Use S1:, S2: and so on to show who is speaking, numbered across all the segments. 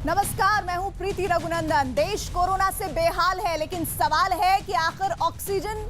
S1: नमस्कार, मैं हूं प्रीति रघुनंदन। देश कोरोना से बेहाल है, लेकिन सवाल है कि आखिर ऑक्सीजन,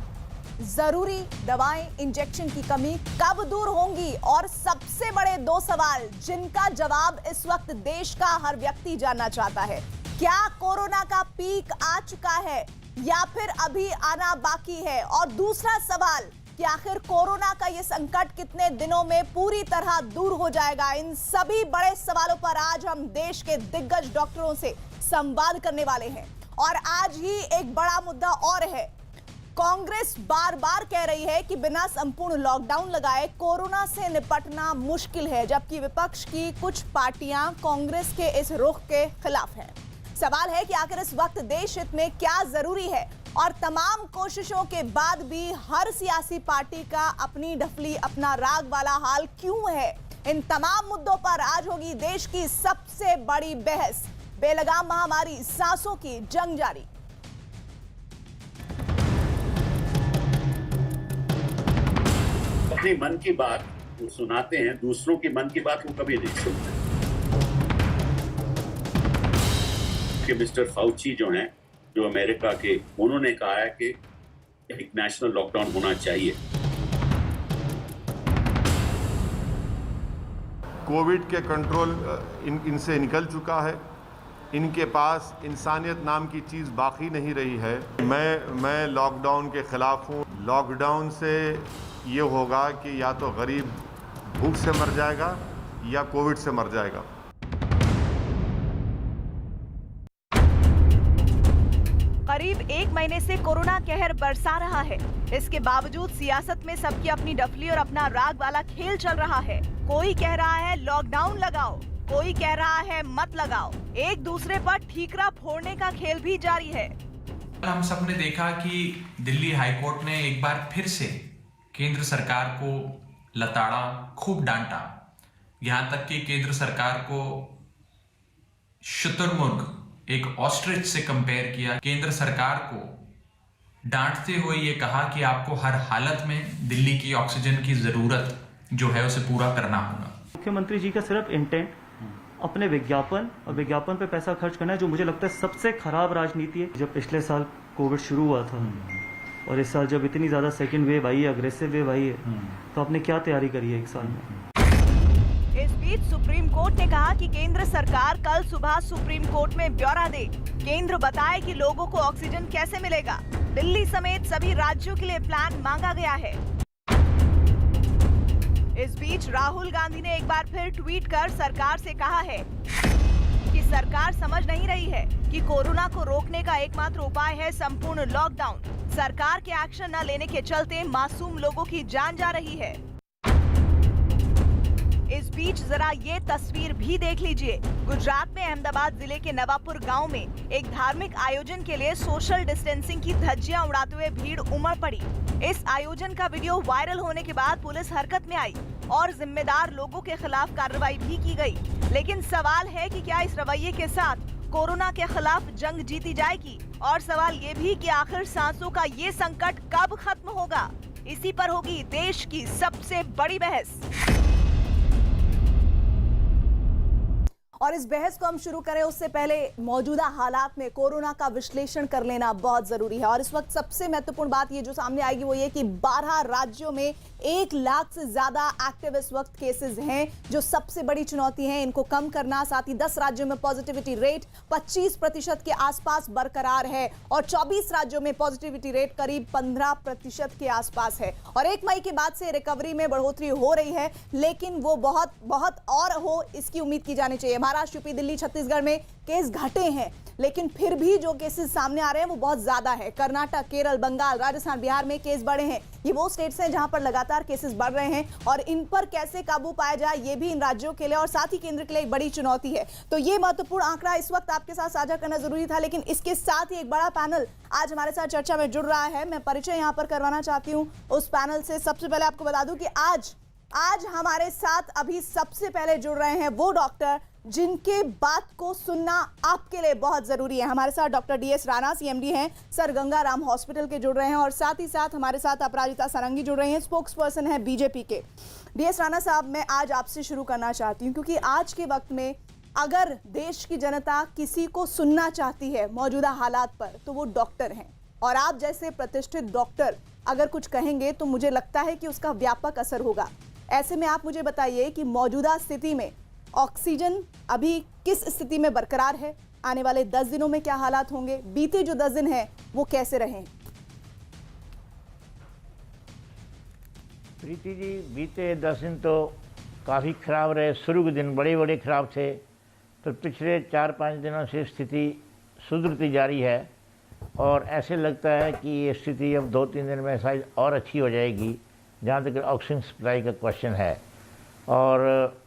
S1: जरूरी दवाएं, इंजेक्शन की कमी कब दूर होंगी? और सबसे बड़े दो सवाल जिनका जवाब इस वक्त देश का हर व्यक्ति जानना चाहता है। क्या कोरोना का पीक आ चुका है या फिर अभी आना बाकी है? और दूसरा सवाल कि आखिर कोरोना का ये संकट कितने दिनों में पूरी तरह दूर हो जाएगा? इन सभी बड़े सवालों पर आज हम देश के दिग्गज डॉक्टरों से संवाद करने वाले हैं। और आज ही एक बड़ा मुद्दा और है। कांग्रेस बार बार कह रही है कि बिना संपूर्ण लॉकडाउन लगाए कोरोना से निपटना मुश्किल है, जबकि विपक्ष की कुछ पार्टियां कांग्रेस के इस रुख के खिलाफ हैं। सवाल है कि आखिर इस वक्त देश हित में क्या जरूरी है? और तमाम कोशिशों के बाद भी हर सियासी पार्टी का अपनी ढफली, अपना राग वाला हाल क्यों है? इन तमाम मुद्दों पर आज होगी देश की सबसे बड़ी बहस। बेलगाम महामारी, सांसों की जंग जारी।
S2: अपनी मन की बात वो सुनाते हैं, दूसरों की मन की बात वो कभी नहीं सुनते। कि मिस्टर फाउची जो हैं, जो अमेरिका के, उन्होंने कहा है कि एक नेशनल लॉकडाउन होना चाहिए।
S3: कोविड के कंट्रोल इनसे निकल चुका है। इनके पास इंसानियत नाम की चीज़ बाकी नहीं रही है। मैं लॉकडाउन के खिलाफ हूँ। लॉकडाउन से ये होगा कि या तो गरीब भूख से मर जाएगा या कोविड से मर जाएगा।
S1: करीब एक महीने से कोरोना कहर बरसा रहा है। इसके बावजूद सियासत में सबकी अपनी डफली और अपना राग वाला खेल चल रहा है। कोई कह रहा है लॉकडाउन लगाओ, कोई कह रहा है मत लगाओ। एक दूसरे पर ठीकरा फोड़ने का खेल भी जारी है।
S4: हम सब ने देखा कि दिल्ली हाईकोर्ट ने एक बार फिर से केंद्र सरकार को लताड़ा, खूब डांटा। यहाँ तक कि केंद्र सरकार को शुतुरमुर्ग, एक ऑस्ट्रिच से कंपेयर किया। केंद्र सरकार को डांटते हुए ये कहा कि आपको हर हालत में दिल्ली की ऑक्सीजन की जरूरत जो है उसे पूरा करना होगा।
S5: मुख्यमंत्री जी का सिर्फ इंटेंट अपने विज्ञापन और विज्ञापन पे पैसा खर्च करना है, जो मुझे लगता है सबसे खराब राजनीति है। जब पिछले साल कोविड शुरू हुआ था और इस साल जब इतनी ज्यादा सेकेंड वेव आई है, अग्रेसिव वेव आई है, तो आपने क्या तैयारी करी है एक साल में?
S1: इस बीच सुप्रीम कोर्ट ने कहा कि केंद्र सरकार कल सुबह सुप्रीम कोर्ट में ब्यौरा दे। केंद्र बताए कि लोगों को ऑक्सीजन कैसे मिलेगा। दिल्ली समेत सभी राज्यों के लिए प्लान मांगा गया है। इस बीच राहुल गांधी ने एक बार फिर ट्वीट कर सरकार से कहा है कि सरकार समझ नहीं रही है कि कोरोना को रोकने का एकमात्र उपाय है संपूर्ण लॉकडाउन। सरकार के एक्शन न लेने के चलते मासूम लोगों की जान जा रही है। इस बीच जरा ये तस्वीर भी देख लीजिए। गुजरात में अहमदाबाद जिले के नवापुर गांव में एक धार्मिक आयोजन के लिए सोशल डिस्टेंसिंग की धज्जियां उड़ाते हुए भीड़ उमड़ पड़ी। इस आयोजन का वीडियो वायरल होने के बाद पुलिस हरकत में आई और जिम्मेदार लोगों के खिलाफ कार्रवाई भी की गई। लेकिन सवाल है कि क्या इस रवैये के साथ कोरोना के खिलाफ जंग जीती जाएगी? और सवाल ये भी कि आखिर सांसों का ये संकट कब खत्म होगा? इसी पर होगी देश की सबसे बड़ी बहस। और इस बहस को हम शुरू करें उससे पहले मौजूदा हालात में कोरोना का विश्लेषण कर लेना बहुत जरूरी है। और इस वक्त सबसे महत्वपूर्ण बात ये जो सामने आएगी वो ये कि 12 राज्यों में 1 लाख से ज्यादा एक्टिव इस वक्त केसेस हैं, जो सबसे बड़ी चुनौती है इनको कम करना। साथ ही 10 राज्यों में पॉजिटिविटी रेट 25% के आसपास बरकरार है और 24 राज्यों में पॉजिटिविटी रेट करीब 15% के आसपास है। और 1 मई के बाद से रिकवरी में बढ़ोतरी हो रही है, लेकिन वो बहुत और हो इसकी उम्मीद की जानी चाहिए। महाराष्ट्र, यूपी, दिल्ली, छत्तीसगढ़ में केस घटे हैं, लेकिन फिर भी जो केसेस सामने आ रहे हैं वो बहुत ज्यादा है। कर्नाटक, केरल, बंगाल, राजस्थान, बिहार में केस बढ़े हैं। ये वो स्टेट्स हैं जहां पर लगातार केसेस बढ़ रहे हैं और इन पर कैसे काबू पाया जाए ये भी इन राज्यों के लिए और साथ ही केंद्र के लिए एक बड़ी चुनौती है। तो ये महत्वपूर्ण आंकड़ा इस वक्त आपके साथ साझा करना जरूरी था। लेकिन इसके साथ ही एक बड़ा पैनल आज हमारे साथ चर्चा में जुड़ रहा है। मैं परिचय यहाँ पर करवाना चाहती हूँ उस पैनल से। सबसे पहले आपको बता दूं कि आज हमारे साथ अभी सबसे पहले जुड़ रहे हैं वो डॉक्टर जिनके बात को सुनना आपके लिए बहुत जरूरी है। हमारे साथ डॉक्टर DS राणा CMD हैं, सर गंगाराम हॉस्पिटल के जुड़ रहे हैं और साथ ही साथ हमारे साथ अपराजिता सारंगी जुड़ रही हैं, स्पोक्स पर्सन है BJP के। DS राणा साहब, मैं आज आपसे शुरू करना चाहती हूँ क्योंकि आज के वक्त में अगर देश की जनता किसी को सुनना चाहती है मौजूदा हालात पर तो वो डॉक्टर हैं, और आप जैसे प्रतिष्ठित डॉक्टर अगर कुछ कहेंगे तो मुझे लगता है कि उसका व्यापक असर होगा। ऐसे में आप मुझे बताइए कि मौजूदा स्थिति में ऑक्सीजन अभी किस स्थिति में बरकरार है, आने वाले 10 दिनों में क्या हालात होंगे, बीते जो 10 दिन हैं वो कैसे रहे?
S6: प्रीति जी, बीते 10 दिन तो काफ़ी ख़राब रहे। शुरू के दिन बड़े बड़े ख़राब थे, तो पिछले 4-5 दिनों से स्थिति सुधरती जा रही है और ऐसे लगता है कि ये स्थिति अब 2-3 दिन में शायद और अच्छी हो जाएगी, जहाँ तक ऑक्सीजन सप्लाई का क्वेश्चन है। और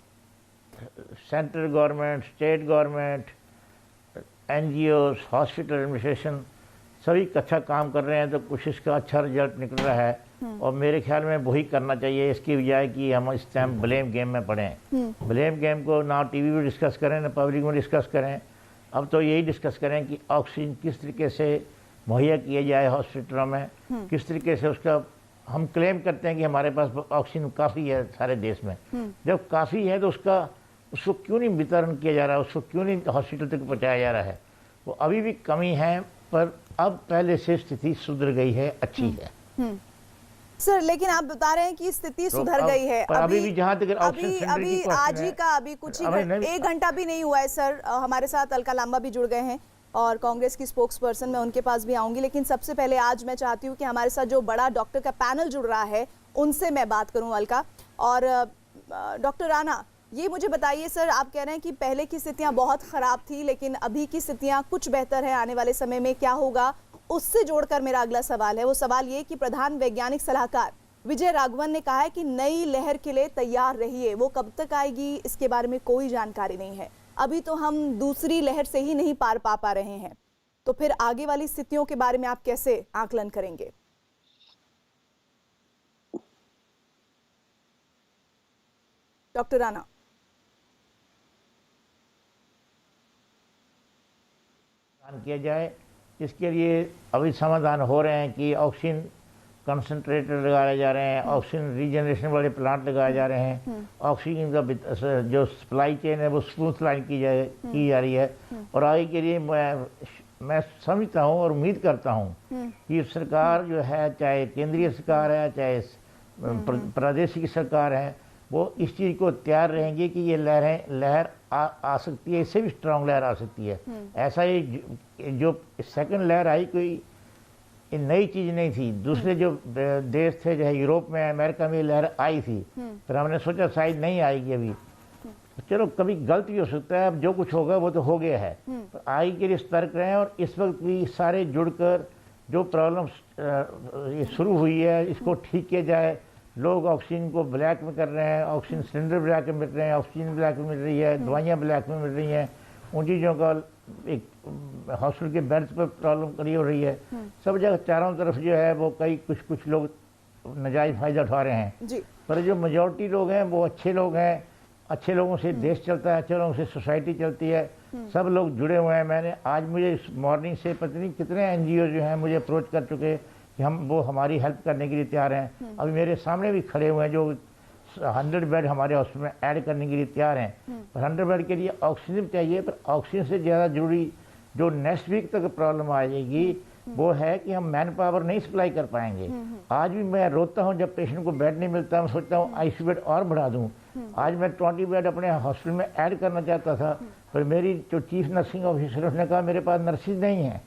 S6: central government, state government, NGOs, hospital administration सभी अच्छा काम कर रहे हैं, तो कुछ इसका अच्छा रिजल्ट निकल रहा है। और मेरे ख्याल में वही करना चाहिए, इसकी बजाय कि हम इस टाइम ब्लेम गेम में पड़ें। ब्लेम गेम को ना टीवी में डिस्कस करें ना पब्लिक में डिस्कस करें। अब तो यही डिस्कस करें कि ऑक्सीजन किस तरीके से मुहैया किया जाए हॉस्पिटलों में, किस तरीके से उसका हम क्लेम करते हैं कि हमारे पास ऑक्सीजन काफ़ी है सारे देश में। जब काफ़ी है तो उसको क्यों नहीं वितरण किया जा रहा है, उसको क्यों नहीं हॉस्पिटल तक पहुँचाया जा रहा है? वो अभी भी कमी है, पर अब पहले से स्थिति सुधर गई है, अच्छी है।
S1: सर, लेकिन आप बता रहे हैं कि स्थिति सुधर गई है।
S6: अभी भी जहाँ तक
S1: अभी आज ही का अभी कुछ ही 1 घंटा भी नहीं हुआ है सर। हमारे साथ अलका लांबा भी जुड़ गए हैं और कांग्रेस की स्पोक्स पर्सन, मैं उनके पास भी आऊंगी, लेकिन सबसे पहले आज मैं चाहती हूँ कि हमारे साथ जो बड़ा डॉक्टर का पैनल जुड़ रहा है उनसे मैं बात करूँ, अलका। और डॉक्टर राणा, ये मुझे बताइए सर, आप कह रहे हैं कि पहले की स्थितियां बहुत खराब थी लेकिन अभी की स्थितियां कुछ बेहतर है, आने वाले समय में क्या होगा? उससे जोड़कर मेरा अगला सवाल है, वो सवाल ये कि प्रधान वैज्ञानिक सलाहकार विजय राघवन ने कहा है कि नई लहर के लिए तैयार रहिए। वो कब तक आएगी इसके बारे में कोई जानकारी नहीं है। अभी तो हम दूसरी लहर से ही नहीं पार पा रहे हैं, तो फिर आगे वाली स्थितियों के बारे में आप कैसे आकलन करेंगे? डॉक्टर राणा।
S6: किया जाए, इसके लिए अभी समाधान हो रहे हैं कि ऑक्सीजन कंसंट्रेटर लगाए जा रहे हैं, ऑक्सीजन रीजनरेशन वाले प्लांट लगाए जा रहे हैं, ऑक्सीजन का जो सप्लाई चेन है वो स्मूथ लाइन की जा रही है। और आगे के लिए मैं समझता हूँ और उम्मीद करता हूँ कि सरकार जो है, चाहे केंद्रीय सरकार है चाहे प्रादेशिक सरकार है, वो इस चीज़ को तैयार रहेंगे कि ये लहर आ सकती है, इससे भी स्ट्रांग लहर आ सकती है। ऐसा ही जो सेकंड लहर आई कोई नई चीज़ नहीं थी। दूसरे जो देश थे, चाहे यूरोप में, अमेरिका में लहर आई थी, पर हमने सोचा शायद नहीं आएगी अभी। चलो कभी गलत भी हो सकता है, अब जो कुछ होगा वो तो हो गया है, पर आगे के लिए सतर्क रहें। और इस वक्त भी सारे जुड़कर जो प्रॉब्लम शुरू हुई है इसको ठीक किया जाए। लोग ऑक्सीजन को ब्लैक में कर रहे हैं, ऑक्सीजन सिलेंडर ब्लैक में मिल रहे हैं, ऑक्सीजन ब्लैक में मिल रही है, दवाइयाँ ब्लैक में मिल रही हैं, उन चीज़ों का एक हॉस्पिटल के बेड्स पर प्रॉब्लम करी हो रही है। सब जगह चारों तरफ जो है वो कुछ लोग नाजायज़ फ़ायदा उठा रहे हैं
S1: जी।
S6: पर जो मेजॉरिटी लोग हैं वो अच्छे लोग हैं। अच्छे लोगों से देश चलता है, अच्छे लोगों से सोसाइटी चलती है, सब लोग जुड़े हुए हैं। मैंने आज मुझे इस मॉर्निंग से पता नहीं कितने NGO जो हैं मुझे अप्रोच कर चुके कि वो हमारी हेल्प करने के लिए तैयार हैं। अभी मेरे सामने भी खड़े हुए हैं जो 100 बेड हमारे हॉस्पिटल में ऐड करने के लिए तैयार हैं। पर 100 बेड के लिए ऑक्सीजन चाहिए, पर ऑक्सीजन से ज़्यादा जरूरी जो नेक्स्ट वीक तक प्रॉब्लम आ जाएगी वो है कि हम मैन पावर नहीं सप्लाई कर पाएंगे। आज भी मैं रोता हूँ जब पेशेंट को बेड नहीं मिलता, मैं सोचता हूँ ICU बेड और बढ़ा दूँ। आज मैं 20 बेड अपने हॉस्पिटल में ऐड करना चाहता था, पर मेरी जो चीफ नर्सिंग ऑफिसर उसने कहा मेरे पास नर्सिस नहीं है,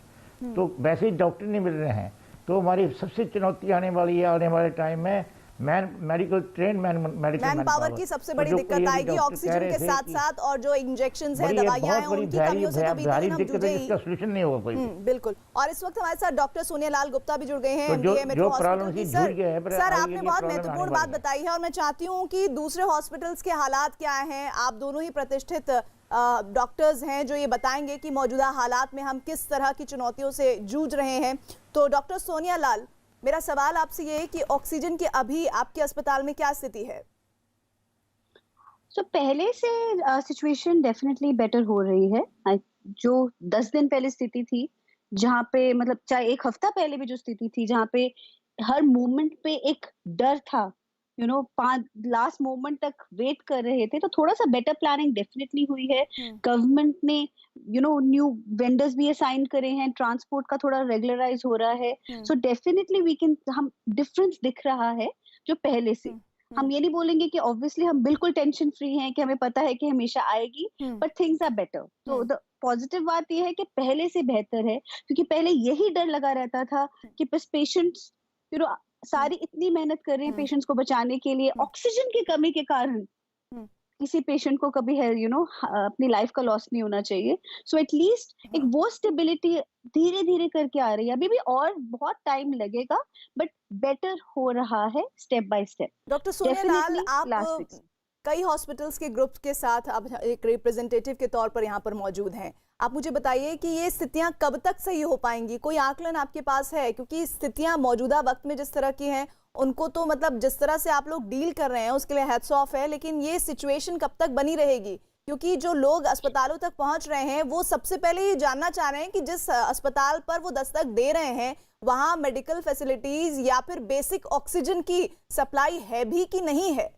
S6: तो वैसे ही डॉक्टर नहीं मिल रहे हैं। तो हमारी सबसे चुनौती आने वाली है आने वाले टाइम में मेडिकल
S1: मैन पावर की सबसे बड़ी दिक्कत आएगी ऑक्सीजन के साथ साथ, और जो इंजेक्शंस हैं, दवाइयां हैं, उनकी कमियों से तो बीते दिन हम जूझे ही।
S6: सोल्यूशन नहीं होगा कोई।
S1: बिल्कुल। और इस वक्त हमारे साथ डॉक्टर सोनिया लाल गुप्ता भी जुड़ गए हैं,
S6: जो
S1: मेट्रो
S6: प्रॉब्लम
S1: हॉस्पिटल की।
S6: जुड़ गए हैं,
S1: सर आपने बहुत महत्वपूर्ण बात बताई है और मैं चाहती हूँ कि दूसरे हॉस्पिटल्स के हालात क्या हैं, आप दोनों ही प्रतिष्ठित डॉक्टर्स हैं जो ये बताएंगे कि मौजूदा हालात में हम किस तरह की चुनौतियों से जूझ रहे हैं। तो डॉक्टर सोनिया लाल, मेरा सवाल आपसे ये है कि ऑक्सीजन की अभी आपके अस्पताल में क्या स्थिति है?
S7: तो पहले से सिचुएशन डेफिनेटली बेटर हो रही है। जो 10 दिन पहले स्थिति थी, जहाँ पे मतलब चाहे 1 हफ्ता पहले भी जो स्थिति थी, जहाँ पे हर मूवमेंट पे एक डर था, लास्ट मोमेंट तक वेट कर रहे थे, तो थोड़ा सा बेटर प्लानिंग डेफिनेटली हुई है। गवर्नमेंट ने न्यू वेंडर्स भी असाइन करे हैं, ट्रांसपोर्ट का थोड़ा रेगुलराइज हो रहा है, सो डेफिनेटली वी कैन, हम डिफरेंस दिख रहा है जो पहले से। हम ये नहीं बोलेंगे कि ऑब्वियसली हम बिल्कुल टेंशन फ्री हैं कि हमें पता है कि हमेशा आएगी, बट थिंग्स आर बेटर। तो द पॉजिटिव बात यह है कि पहले से बेहतर है, क्योंकि पहले यही डर लगा रहता था कि बस पेशेंट्स सारी इतनी मेहनत कर रहे हैं पेशेंट्स को बचाने के लिए, ऑक्सीजन की कमी के कारण किसी पेशेंट को कभी है अपनी लाइफ का लॉस नहीं होना चाहिए। सो एटलीस्ट एक वो स्टेबिलिटी धीरे धीरे करके आ रही है। अभी भी और बहुत टाइम लगेगा, बट बेटर हो रहा है step by step.
S1: Doctor Sonia Lal, आप कई हॉस्पिटल्स के ग्रुप के साथ अब एक रिप्रेजेंटेटिव के तौर पर यहाँ पर मौजूद हैं। आप मुझे बताइए कि ये स्थितियां कब तक सही हो पाएंगी? कोई आकलन आपके पास है? क्योंकि स्थितियां मौजूदा वक्त में जिस तरह की हैं, उनको तो मतलब जिस तरह से आप लोग डील कर रहे हैं उसके लिए हैट्स ऑफ है, लेकिन ये सिचुएशन कब तक बनी रहेगी? क्योंकि जो लोग अस्पतालों तक पहुंच रहे हैं वो सबसे पहले ये जानना चाह रहे हैं कि जिस अस्पताल पर वो दस्तक दे रहे हैं वहां मेडिकल फैसिलिटीज या फिर बेसिक ऑक्सीजन की सप्लाई है भी कि नहीं है।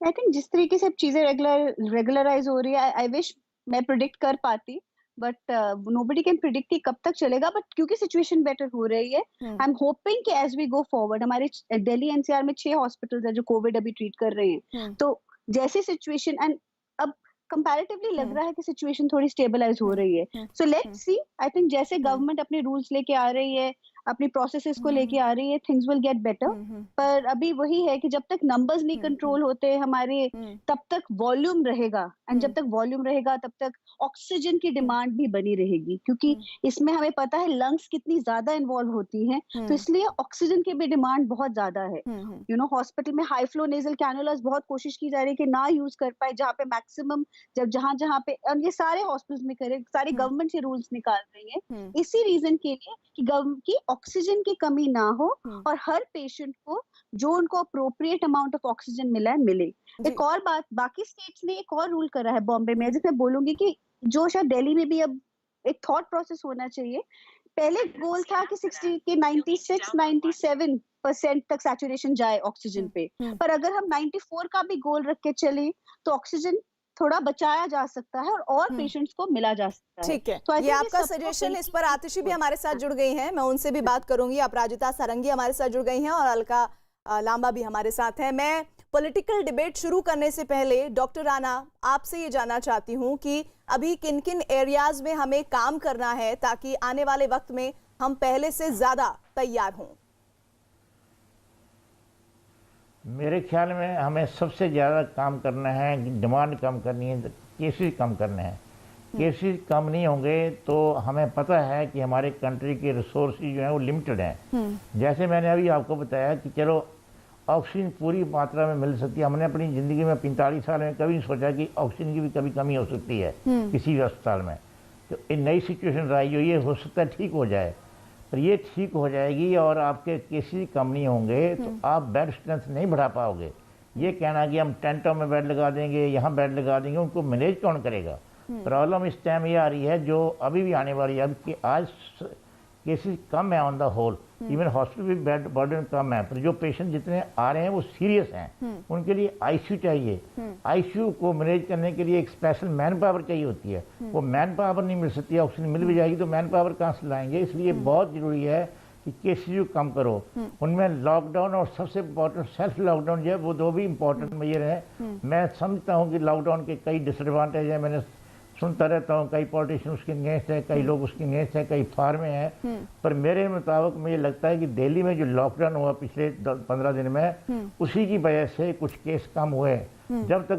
S7: आई थिंक जिस तरीके से अब चीजें रेगुलराइज हो रही है, आई विश मैं प्रिडिक्ट कर पाती, बट नोबडी कैन प्रिडिक्ट कि कब तक चलेगा। बट क्योंकि सिचुएशन बेटर हो रही है, आई एम होपिंग कि एज वी गो फॉरवर्ड, हमारे दिल्ली एनसीआर में 6 हॉस्पिटल्स है जो कोविड अभी ट्रीट कर रहे हैं, तो जैसे सिचुएशन एंड अब कंपैरेटिवली लग रहा है कि सिचुएशन थोड़ी स्टेबलाइज हो रही है। So let's see, I think जैसे गवर्नमेंट अपने रूल्स लेके आ रही है, अपनी प्रोसेसेस को लेके आ रही है, थिंग्स विल गेट बेटर। पर अभी वही है कि जब तक नंबर्स नहीं कंट्रोल होते हमारे, तब तक वॉल्यूम रहेगा, एंड जब तक वॉल्यूम रहेगा तब तक ऑक्सीजन की डिमांड भी बनी रहेगी, क्योंकि इसमें हमें पता है लंग्स कितनी ज्यादा इन्वॉल्व होती हैं, तो इसलिए ऑक्सीजन की भी डिमांड बहुत ज्यादा है। हॉस्पिटल में हाई फ्लो नेजल कैनुलास बहुत कोशिश की जा रही है कि ना यूज कर पाए, जहाँ पे मैक्सिमम, जब जहाँ पे, और ये सारे हॉस्पिटल्स में करे, सारी गवर्नमेंट से रूल्स निकाल रही है इसी रीजन के लिए कि ऑक्सीजन की कमी ना हो और हर पेशेंट को जो उनको अप्रोप्रिएट अमाउंट ऑफ ऑक्सीजन मिले। एक और बात, बाकी स्टेट्स ने एक और रूल करा है बॉम्बे में, जिसमें बोलूंगी कि जो शायद दिल्ली में भी अब एक थॉट प्रोसेस होना चाहिए। पहले गोल था कि 96-97% तक सैचुरेशन जाए ऑक्सीजन पे, पर अगर हम 94 का भी गोल रख के चले तो ऑक्सीजन थोड़ा बचाया जा सकता है और पेशेंट्स को मिला जा सकता है।
S1: ठीक है, तो ये आपका सजेशन। इस पर आतिशी भी हमारे साथ जुड़ गई हैं, मैं उनसे भी बात करूंगी। अपराजिता सारंगी हमारे साथ जुड़ गई हैं और अलका लांबा भी हमारे साथ है। मैं पॉलिटिकल डिबेट शुरू करने से पहले डॉक्टर राणा आपसे ये जानना चाहती हूँ कि अभी किन किन एरियाज में हमें काम करना है ताकि आने वाले वक्त में हम पहले से ज्यादा तैयार हों।
S6: मेरे ख्याल में हमें सबसे ज़्यादा काम करना है, डिमांड कम करनी है, केसेस कम करने हैं। केसेस कम नहीं होंगे तो हमें पता है कि हमारे कंट्री के रिसोर्सेज जो हैं वो लिमिटेड हैं। जैसे मैंने अभी आपको बताया कि चलो ऑक्सीजन पूरी मात्रा में मिल सकती है, हमने अपनी ज़िंदगी में 45 साल में कभी नहीं सोचा कि ऑक्सीजन की भी कभी कमी हो सकती है किसी भी अस्पताल में। तो एक नई सिचुएशन आई हो, ये हो सकता है ठीक हो जाए, पर ये ठीक हो जाएगी और आपके केसेस कम नहीं होंगे तो आप बेड स्ट्रेंथ नहीं बढ़ा पाओगे। ये कहना कि हम टेंटों में बेड लगा देंगे, यहाँ बेड लगा देंगे, उनको मैनेज कौन करेगा? प्रॉब्लम इस टाइम ये आ रही है जो अभी भी आने वाली है, अब कि आज केसेस कम है on the whole, even hospital भी बेड बर्डन कम है, पर जो पेशेंट जितने आ रहे हैं वो सीरियस हैं, उनके लिए आईसीयू चाहिए। आईसीयू को मैनेज करने के लिए एक स्पेशल मैन पावर चाहिए होती है, वो मैन पावर नहीं मिल सकती है। ऑक्सीजन मिल भी जाएगी तो मैन पावर कहाँ से लाएंगे? इसलिए बहुत जरूरी है कि केसेस कम करो। उनमें लॉकडाउन और सबसे इम्पोर्टेंट सेल्फ लॉकडाउन जो है वो दो भी इम्पोर्टेंट मेजर हैं। मैं समझता हूँ कि लॉकडाउन के कई डिसएडवांटेज हैं, मैंने सुनता रहता हूँ, कई पॉलिटिशियन उसके अगेंस्ट है, कई लोग उसके अगेंस्ट है, कई फार में हैं, पर मेरे मुताबिक मुझे लगता है कि दिल्ली में जो लॉकडाउन हुआ पिछले 15 दिन में, उसी की वजह से कुछ केस कम हुए। जब तक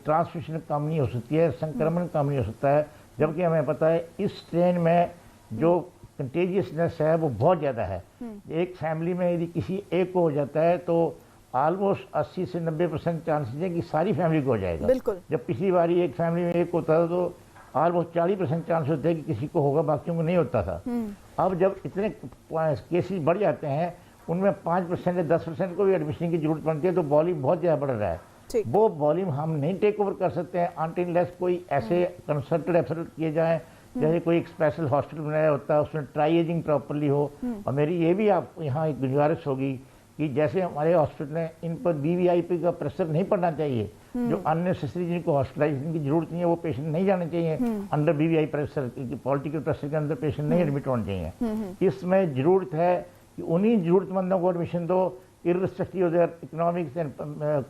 S6: ट्रांसमिशन कम नहीं हो सकती है, संक्रमण कम नहीं हो सकता है, जबकि हमें पता है इस ट्रेन में जो कंटेजियसनेस है वो बहुत ज़्यादा है। एक फैमिली में यदि किसी एक को हो जाता है तो ऑलमोस्ट 80 से 90% चांसेस है कि सारी फैमिली को हो जाएगा।
S1: बिल्कुल।
S6: जब पिछली बारी एक फैमिली में एक होता था तो ऑलमोस्ट 40% चांस होते हैं कि किसी को होगा, बाकियों को नहीं होता था। अब जब इतने केसेस बढ़ जाते हैं, उनमें 5% या 10% को भी एडमिशन की जरूरत पड़ती है, तो वॉल्यूम बहुत ज़्यादा बढ़ रहा है। वो वॉल्यूम हम नहीं टेक ओवर कर सकते हैं अनटिल अनलेस कोई ऐसे कंसल्टेड एफर्ट किए जाएँ, जैसे कोई एक स्पेशल हॉस्पिटल बनाया होता है, उसमें ट्राई एजिंग प्रॉपरली हो। और मेरी ये भी आप यहाँ एक गुजारिश होगी कि जैसे हमारे हॉस्पिटल हैं इन पर वीवीआईपी का प्रेशर नहीं पड़ना चाहिए। जो अननेसेसरी जिनको हॉस्पिटलाइजेशन की जरूरत नहीं है वो पेशेंट नहीं जाने चाहिए under VVI pressure, political pressure के अंदर पेशेंट नहीं एडमिट होने चाहिए। इसमें जरूरत है कि उन्हीं जरूरतमंदों को एडमिशन दो irrespective of their economics and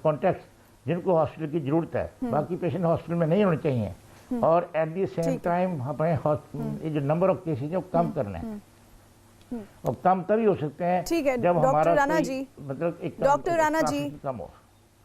S6: context जिनको हॉस्पिटल की जरूरत है। बाकी पेशेंट हॉस्पिटल में नहीं होने चाहिए। और एट द सेम टाइम हमें ये जो नंबर ऑफ केसेज है वो कम करना है। और कम तभी हो सकते हैं
S1: ठीक है
S6: जब
S1: डॉक्टर
S6: हमारा
S1: राणा
S6: कोई
S1: जी,
S6: मतलब एक
S1: डॉक्टर राणा जी
S6: कम हो।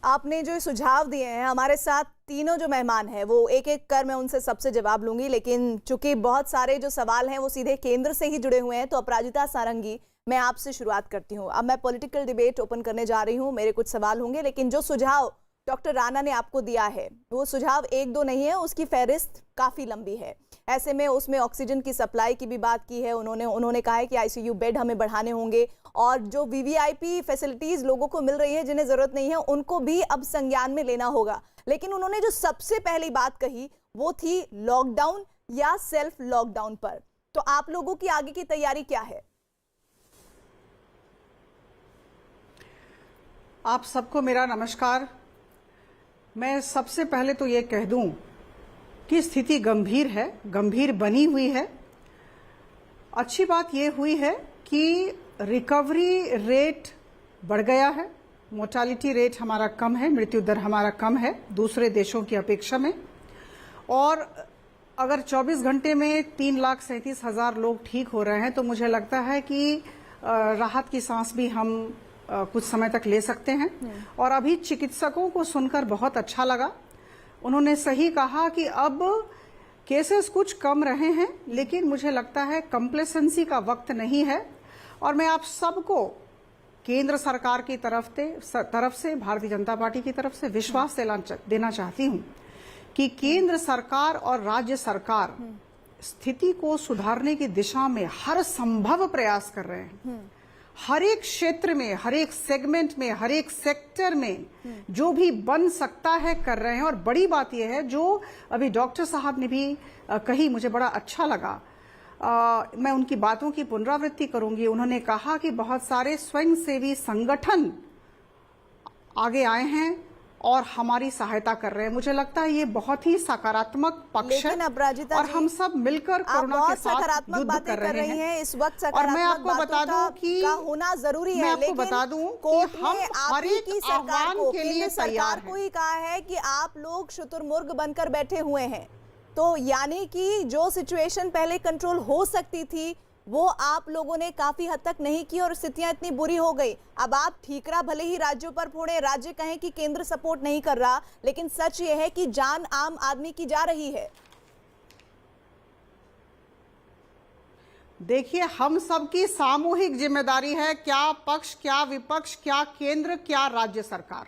S1: आपने जो सुझाव दिए हैं, हमारे साथ तीनों जो मेहमान हैं वो एक एक कर मैं उनसे सबसे जवाब लूंगी, लेकिन चूंकि बहुत सारे जो सवाल हैं वो सीधे केंद्र से ही जुड़े हुए हैं, तो अपराजिता सारंगी मैं आपसे शुरुआत करती हूँ। अब मैं पॉलिटिकल डिबेट ओपन करने जा रही हूँ, मेरे कुछ सवाल होंगे, लेकिन जो सुझाव डॉक्टर राणा ने आपको दिया है वो सुझाव एक दो नहीं है, उसकी फहरिस्त काफी लंबी है। ऐसे में उसमें ऑक्सीजन की सप्लाई की भी बात की है उन्होंने कहा है कि आईसीयू बेड हमें बढ़ाने होंगे, और जो वीवीआईपी फैसिलिटीज लोगों को मिल रही है जिन्हें जरूरत नहीं है उनको भी अब संज्ञान में लेना होगा। लेकिन उन्होंने जो सबसे पहली बात कही वो थी लॉकडाउन या सेल्फ लॉकडाउन पर। तो आप लोगों की आगे की तैयारी क्या है?
S8: आप सबको मेरा नमस्कार। मैं सबसे पहले तो ये कह दूं कि स्थिति गंभीर है, गंभीर बनी हुई है। अच्छी बात ये हुई है कि रिकवरी रेट बढ़ गया है, मोर्टालिटी रेट हमारा कम है, मृत्यु दर हमारा कम है दूसरे देशों की अपेक्षा में। और अगर 24 घंटे में 3,37,000 लोग ठीक हो रहे हैं तो मुझे लगता है कि राहत की सांस भी हम कुछ समय तक ले सकते हैं। और अभी चिकित्सकों को सुनकर बहुत अच्छा लगा। उन्होंने सही कहा कि अब केसेस कुछ कम रहे हैं, लेकिन मुझे लगता है कंप्लेसेंसी का वक्त नहीं है। और मैं आप सबको केंद्र सरकार की तरफ से भारतीय जनता पार्टी की तरफ से विश्वास देना चाहती हूं कि केंद्र सरकार और राज्य सरकार स्थिति को सुधारने की दिशा में हर संभव प्रयास कर रहे हैं। हर एक क्षेत्र में, हर एक सेगमेंट में, हर एक सेक्टर में जो भी बन सकता है कर रहे हैं। और बड़ी बात यह है जो अभी डॉक्टर साहब ने भी कही, मुझे बड़ा अच्छा लगा। मैं उनकी बातों की पुनरावृत्ति करूंगी। उन्होंने कहा कि बहुत सारे स्वयंसेवी संगठन आगे आए हैं और हमारी सहायता कर रहे हैं। मुझे लगता है ये बहुत ही सकारात्मक पक्ष है और हम सब मिलकर कोरोना के साथ युद्ध कर रहे हैं।
S1: इस वक्त
S8: और मैं आपको बता दूं कि
S1: होना जरूरी है,
S8: मैं आपको बता दूं कि हम हर एक आह्वान के लिए तैयार
S1: को ही कहा है कि आप लोग शुतुरमुर्ग बनकर बैठे हुए हैं। तो यानी कि जो सिचुएशन पहले कंट्रोल हो सकती थी वो आप लोगों ने काफी हद तक नहीं की और स्थितियां इतनी बुरी हो गई। अब आप ठीकरा भले ही राज्यों पर फोड़े, राज्य कहें कि केंद्र सपोर्ट नहीं कर रहा, लेकिन सच ये है कि जान आम आदमी की जा रही है।
S8: देखिए, हम सबकी सामूहिक जिम्मेदारी है, क्या पक्ष, क्या विपक्ष, क्या केंद्र, क्या राज्य सरकार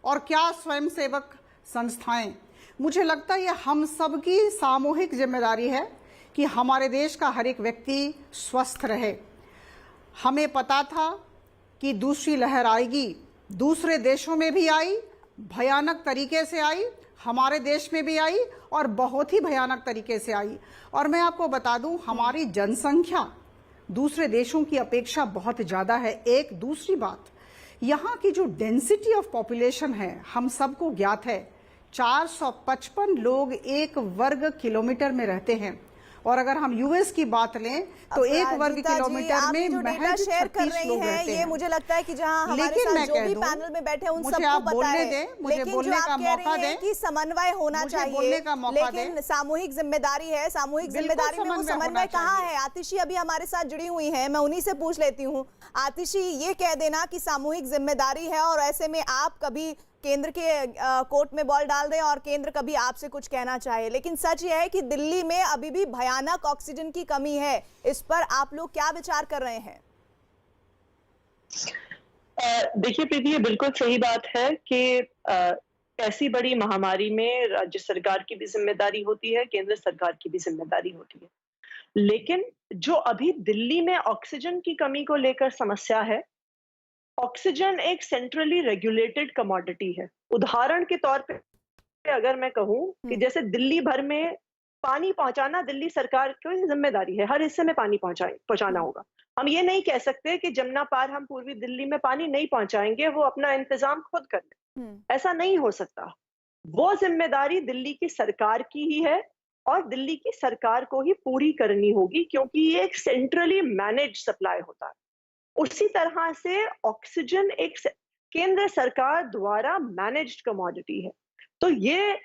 S8: और क्या स्वयंसेवक संस्थाएं। मुझे लगता है ये हम सबकी सामूहिक जिम्मेदारी है कि हमारे देश का हर एक व्यक्ति स्वस्थ रहे। हमें पता था कि दूसरी लहर आएगी, दूसरे देशों में भी आई, भयानक तरीके से आई, हमारे देश में भी आई और बहुत ही भयानक तरीके से आई। और मैं आपको बता दूं, हमारी जनसंख्या दूसरे देशों की अपेक्षा बहुत ज़्यादा है। एक दूसरी बात, यहाँ की जो डेंसिटी ऑफ पॉपुलेशन है हम सबको ज्ञात है, 455 लोग 1 वर्ग किलोमीटर में रहते हैं। और अगर हम यूएस की बात लें तो 1 वर्ग किलोमीटर में महज 36 लोग रहते हैं।
S1: ये मुझे लगता है कि जहां हमारे साथ जो भी पैनल में बैठे हैं उन सबको पता है,
S8: मुझे बोलने का मौका दें
S1: कि समन्वय होना चाहिए, लेकिन सामूहिक जिम्मेदारी है। सामूहिक जिम्मेदारी में वो समन्वय कहाँ है? आतिशी अभी हमारे साथ जुड़ी हुई है, मैं उन्हीं से पूछ लेती हूँ। आतिशी, ये कह देना कि सामूहिक जिम्मेदारी है और ऐसे में आप कभी केंद्र के कोर्ट में बॉल डाल दें और केंद्र कभी आपसे कुछ कहना चाहे, लेकिन सच यह है कि दिल्ली में अभी भी भयानक ऑक्सीजन की कमी है। इस पर आप लोग क्या विचार कर रहे हैं?
S9: देखिए प्रीति, ये बिल्कुल सही बात है कि ऐसी बड़ी महामारी में राज्य सरकार की भी जिम्मेदारी होती है, केंद्र सरकार की भी जिम्मेदारी होती है। लेकिन जो अभी दिल्ली में ऑक्सीजन की कमी को लेकर समस्या है, ऑक्सीजन एक सेंट्रली रेगुलेटेड कमोडिटी है। उदाहरण के तौर पे अगर मैं कहूं कि जैसे दिल्ली भर में पानी पहुंचाना दिल्ली सरकार की जिम्मेदारी है, हर हिस्से में पानी पहुंचाना होगा। हम ये नहीं कह सकते कि जमुना पार हम पूर्वी दिल्ली में पानी नहीं पहुंचाएंगे, वो अपना इंतजाम खुद कर ले। ऐसा नहीं हो सकता। वो जिम्मेदारी दिल्ली की सरकार की ही है और दिल्ली की सरकार को ही पूरी करनी होगी, क्योंकि ये एक सेंट्रली मैनेज सप्लाई होता है। उसी तरह से ऑक्सीजन एक केंद्र सरकार द्वारा मैनेज्ड कमोडिटी है। तो ये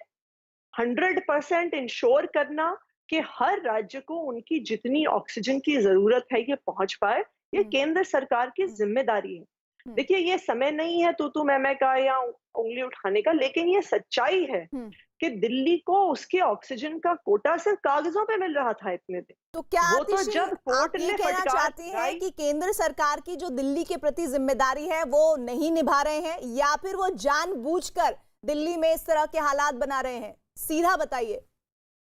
S9: 100% इंश्योर करना कि हर राज्य को उनकी जितनी ऑक्सीजन की जरूरत है ये पहुंच पाए, ये केंद्र सरकार की जिम्मेदारी है। देखिए, ये समय नहीं है तू मैं का या उंगली उठाने का, लेकिन ये सच्चाई है कि दिल्ली को उसके ऑक्सीजन का कोटा सिर्फ कागजों पे मिल रहा था इतने दिन।
S1: तो क्या
S9: वो तो
S1: आतिशी,
S9: जब कोर्ट
S1: आप ये
S9: ने
S1: कहना चाहती हैं कि केंद्र सरकार की जो दिल्ली के प्रति जिम्मेदारी है वो नहीं निभा रहे हैं, या फिर वो जानबूझकर दिल्ली में इस तरह के हालात बना रहे हैं? सीधा बताइए।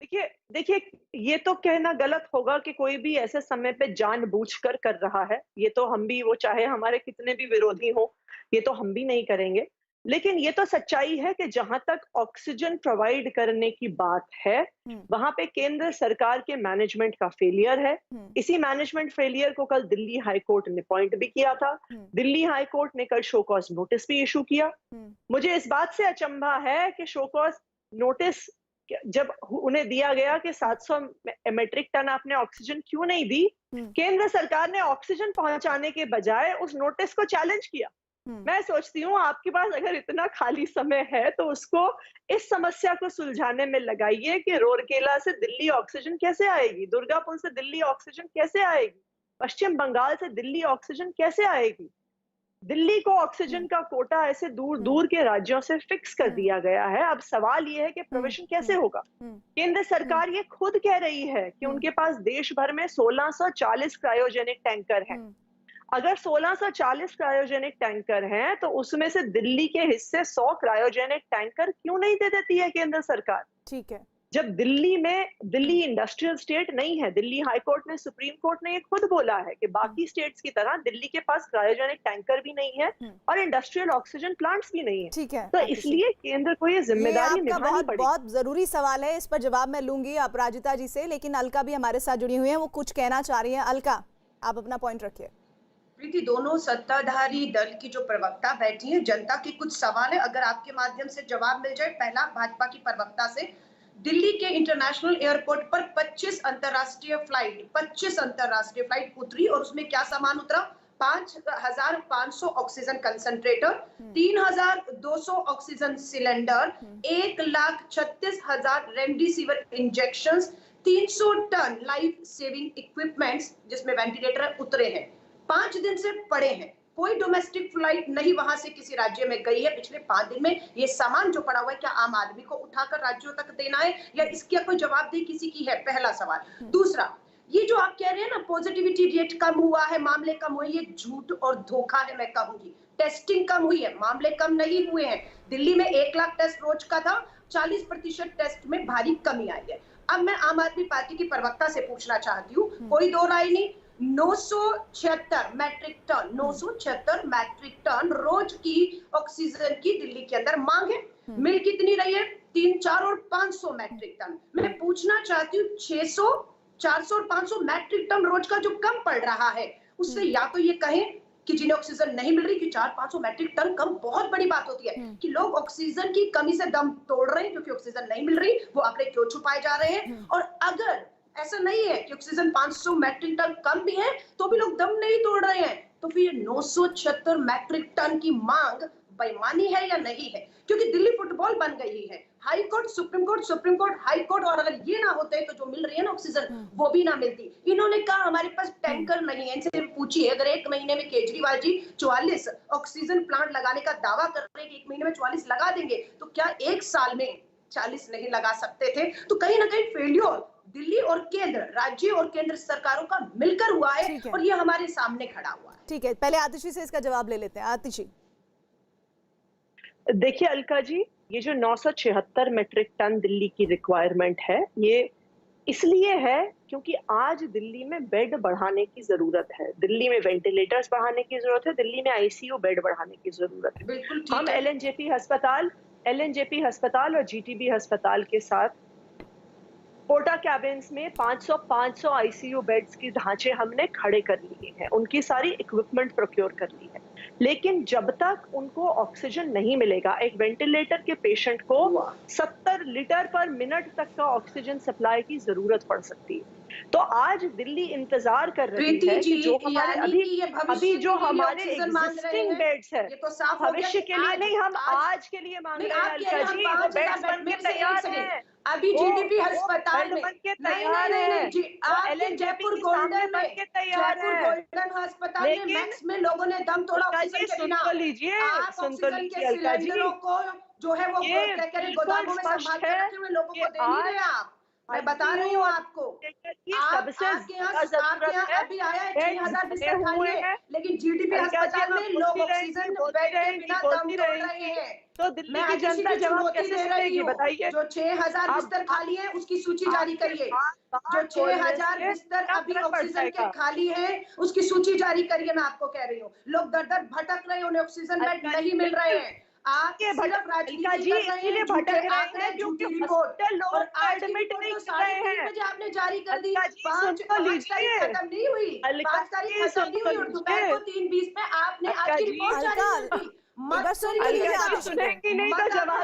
S9: देखिए, ये तो कहना गलत होगा कि कोई भी ऐसे समय पे जानबूझकर कर रहा है। ये तो हम भी, वो चाहे हमारे कितने भी विरोधी हो, ये तो हम भी नहीं करेंगे। लेकिन ये तो सच्चाई है कि जहां तक ऑक्सीजन प्रोवाइड करने की बात है, वहां पे केंद्र सरकार के मैनेजमेंट का फेलियर है। इसी मैनेजमेंट फेलियर को कल दिल्ली हाई कोर्ट ने पॉइंट भी किया था। दिल्ली हाई कोर्ट ने कल शो कॉज नोटिस भी इशू किया। मुझे इस बात से अचंभा है कि शो कॉज नोटिस जब उन्हें दिया गया कि 700 मेट्रिक टन आपने ऑक्सीजन क्यों नहीं दी, केंद्र सरकार ने ऑक्सीजन पहुंचाने के बजाय उस नोटिस को चैलेंज किया। मैं सोचती हूँ आपके पास अगर इतना खाली समय है तो उसको इस समस्या को सुलझाने में लगाइए कि रोरकेला से दिल्ली ऑक्सीजन कैसे आएगी, दुर्गापुर से दिल्ली ऑक्सीजन कैसे आएगी, पश्चिम बंगाल से दिल्ली ऑक्सीजन कैसे आएगी। दिल्ली को ऑक्सीजन का कोटा ऐसे दूर दूर के राज्यों से फिक्स कर दिया गया है। अब सवाल ये है कि प्रोविजन कैसे होगा। केंद्र सरकार ये खुद कह रही है कि उनके पास देश भर में 1640 क्रायोजेनिक टैंकर हैं। अगर 1640 क्रायोजेनिक टैंकर हैं तो उसमें से दिल्ली के हिस्से 100 क्रायोजेनिक टैंकर क्यों नहीं दे देती है केंद्र सरकार?
S1: ठीक है। जब
S9: दिल्ली इंडस्ट्रियल स्टेट नहीं है। दिल्ली हाई कोर्ट ने, सुप्रीम कोर्ट ने ये खुद बोला है कि बाकी स्टेट्स की तरह दिल्ली के पास क्रायोजेनिक टैंकर भी नहीं है और इंडस्ट्रियल ऑक्सीजन प्लांट्स भी नहीं है।
S1: ठीक है,
S9: तो इसलिए केंद्र को ये जिम्मेदारी निभानी पड़ेगी।
S1: बहुत जरूरी सवाल है, इस पर जवाब मैं लूंगी अपराजिता जी से, लेकिन अलका भी हमारे साथ जुड़ी हुई है, वो कुछ कहना चाह रही है। अलका, आप अपना पॉइंट रखिए।
S10: प्रीति, दोनों सत्ताधारी दल की जो प्रवक्ता बैठी है, जनता के कुछ सवाल है, अगर आपके माध्यम से जवाब मिल जाए। पहला, भाजपा की प्रवक्ता से, दिल्ली के इंटरनेशनल एयरपोर्ट पर 25 अंतरराष्ट्रीय फ्लाइट उतरी और उसमें क्या सामान उतरा? 5,500 oxygen concentrator, 3,200 oxygen cylinder, 1,36,000 remdesivir injections, 300 ton life saving equipments जिसमें वेंटिलेटर उतरे हैं। 5 दिन से पड़े हैं। कोई डोमेस्टिक फ्लाइट नहीं वहां से किसी राज्य में गई है पिछले 5 दिन में। ये सामान जो पड़ा हुआ है, क्या आम आदमी को उठाकर राज्यों तक देना है या इसकी कोई जवाबदेही किसी की है? पहला सवाल। दूसरा, ये जो आप कह रहे हैं ना पॉजिटिविटी रेट कम हुआ है, मामले कम हुए, ये झूठ और धोखा है। मैं कहूंगी टेस्टिंग कम हुई है, मामले कम नहीं हुए हैं। दिल्ली में 1 लाख टेस्ट रोज का था, 40% टेस्ट में भारी कमी आई है। अब मैं आम आदमी पार्टी की प्रवक्ता से पूछना चाहती हूँ, कोई दो राय नहीं, 976 मैट्रिक टन रोज की ऑक्सीजन की दिल्ली के अंदर मांग है। मिल कितनी रही है? 3, 4 और 500 मैट्रिक टन। मैं पूछना चाहती हूँ 600, 400 और 500 मैट्रिक टन रोज का जो कम पड़ रहा है, उससे या तो ये कहें कि जिन्हें ऑक्सीजन नहीं मिल रही, कि 400-500 मैट्रिक टन कम बहुत बड़ी बात होती है, कि लोग ऑक्सीजन की कमी से दम तोड़ रहे हैं क्योंकि ऑक्सीजन नहीं मिल रही, वो आंकड़े क्यों छुपाए जा रहे हैं? और अगर ऐसा नहीं है कि ऑक्सीजन 500 मैट्रिक टन कम भी है तो भी लोग दम नहीं तोड़ रहे हैं, तो फिर 976 मैट्रिक टन की मांग बेईमानी है या नहीं है? क्योंकि दिल्ली फुटबॉल बन गई है। High court, supreme court, high court, और अगर ये ना होते तो जो मिल रही है ना ऑक्सीजन, वो भी ना मिलती। इन्होंने कहा हमारे पास टैंकर नहीं है। इनसे पूछिए, अगर 1 महीने में केजरीवाल जी 44 ऑक्सीजन प्लांट लगाने का दावा कर रहे हैं कि 1 महीने में 44 लगा देंगे, तो क्या 1 साल में 40 नहीं लगा सकते थे? तो कहीं ना कहीं फेलियर दिल्ली और केंद्र, राज्य और केंद्र सरकारों का मिलकर हुआ है और ये हमारे सामने खड़ा हुआ है।
S1: ठीक है, पहले आतिशी से इसका जवाब ले लेते हैं। आतिशी,
S9: देखिए अलका जी, ये जो 976 मैट्रिक टन दिल्ली की रिक्वायरमेंट है, ये इसलिए है क्योंकि आज दिल्ली में बेड बढ़ाने की जरूरत है, दिल्ली में वेंटिलेटर्स बढ़ाने की जरूरत है, दिल्ली में आईसीयू बेड बढ़ाने की जरूरत है।
S10: बिल्कुल,
S9: हम एलएनजेपी अस्पताल और जीटीबी अस्पताल के साथ पोर्टा कैबिन्स में 500 आईसीयू बेड्स की ढांचे हमने खड़े कर लिए हैं, उनकी सारी इक्विपमेंट प्रोक्योर कर ली है। लेकिन जब तक उनको ऑक्सीजन नहीं मिलेगा, एक वेंटिलेटर के पेशेंट को 70 लीटर पर मिनट तक का ऑक्सीजन सप्लाई की जरूरत पड़ सकती है। तो आज दिल्ली इंतजार कर रही है कि जो हमारे अभी जो हमारे एग्जिस्टिंग बेड्स है, भविष्य के लिए नहीं, हम आज के लिए मांग रहे हैं अलका जी, वो बेड्स बन के तैयार हैं।
S10: अभी जीडीपी अस्पताल में
S9: बन के तैयार है,
S10: जयपुर गोल्डन
S9: बन के तैयार है,
S10: गोल्डन अस्पताल में मैक्स में लोगों ने दम तोड़ा ऑक्सीजन के बिना।
S9: सुन तो लीजिए अलका जी,
S10: को जो है वो गोदामों में संभाल के रखे हुए लोगों को दे नहीं रहे आप। मैं बता रही हूँ आपको,
S9: सबसे
S10: आपके यहाँ अभी आया है 6000 बिस्तर खाली है, लेकिन जीडीपी अस्पताल में लोग ऑक्सीजन बेड के बिना दम तोड़ रहे हैं।
S9: तो दिल्ली की जनता जवाब कैसे देगी बताइए?
S10: जो 6000 बिस्तर खाली है उसकी सूची जारी करिए। जो 6000 बिस्तर अभी ऑक्सीजन के खाली है उसकी सूची जारी करिए। मैं आपको कह रही हूँ, लोग दर दर भटक रहे हैं, उन्हें ऑक्सीजन बेड नहीं मिल रहे हैं। आप सिर्फ राजनीति कर रहे हैं,
S9: भटक रहे हैं क्योंकि हॉस्पिटल लोगों को एडमिट नहीं कर रहे हैं।
S10: बजे आपने जारी कर दी, 5 तारीख खत्म नहीं हुई, 5 तारीख खत्म नहीं हुई और दोपहर को 3:20 में आपने आपकी रिपोर्ट जारी कर दी।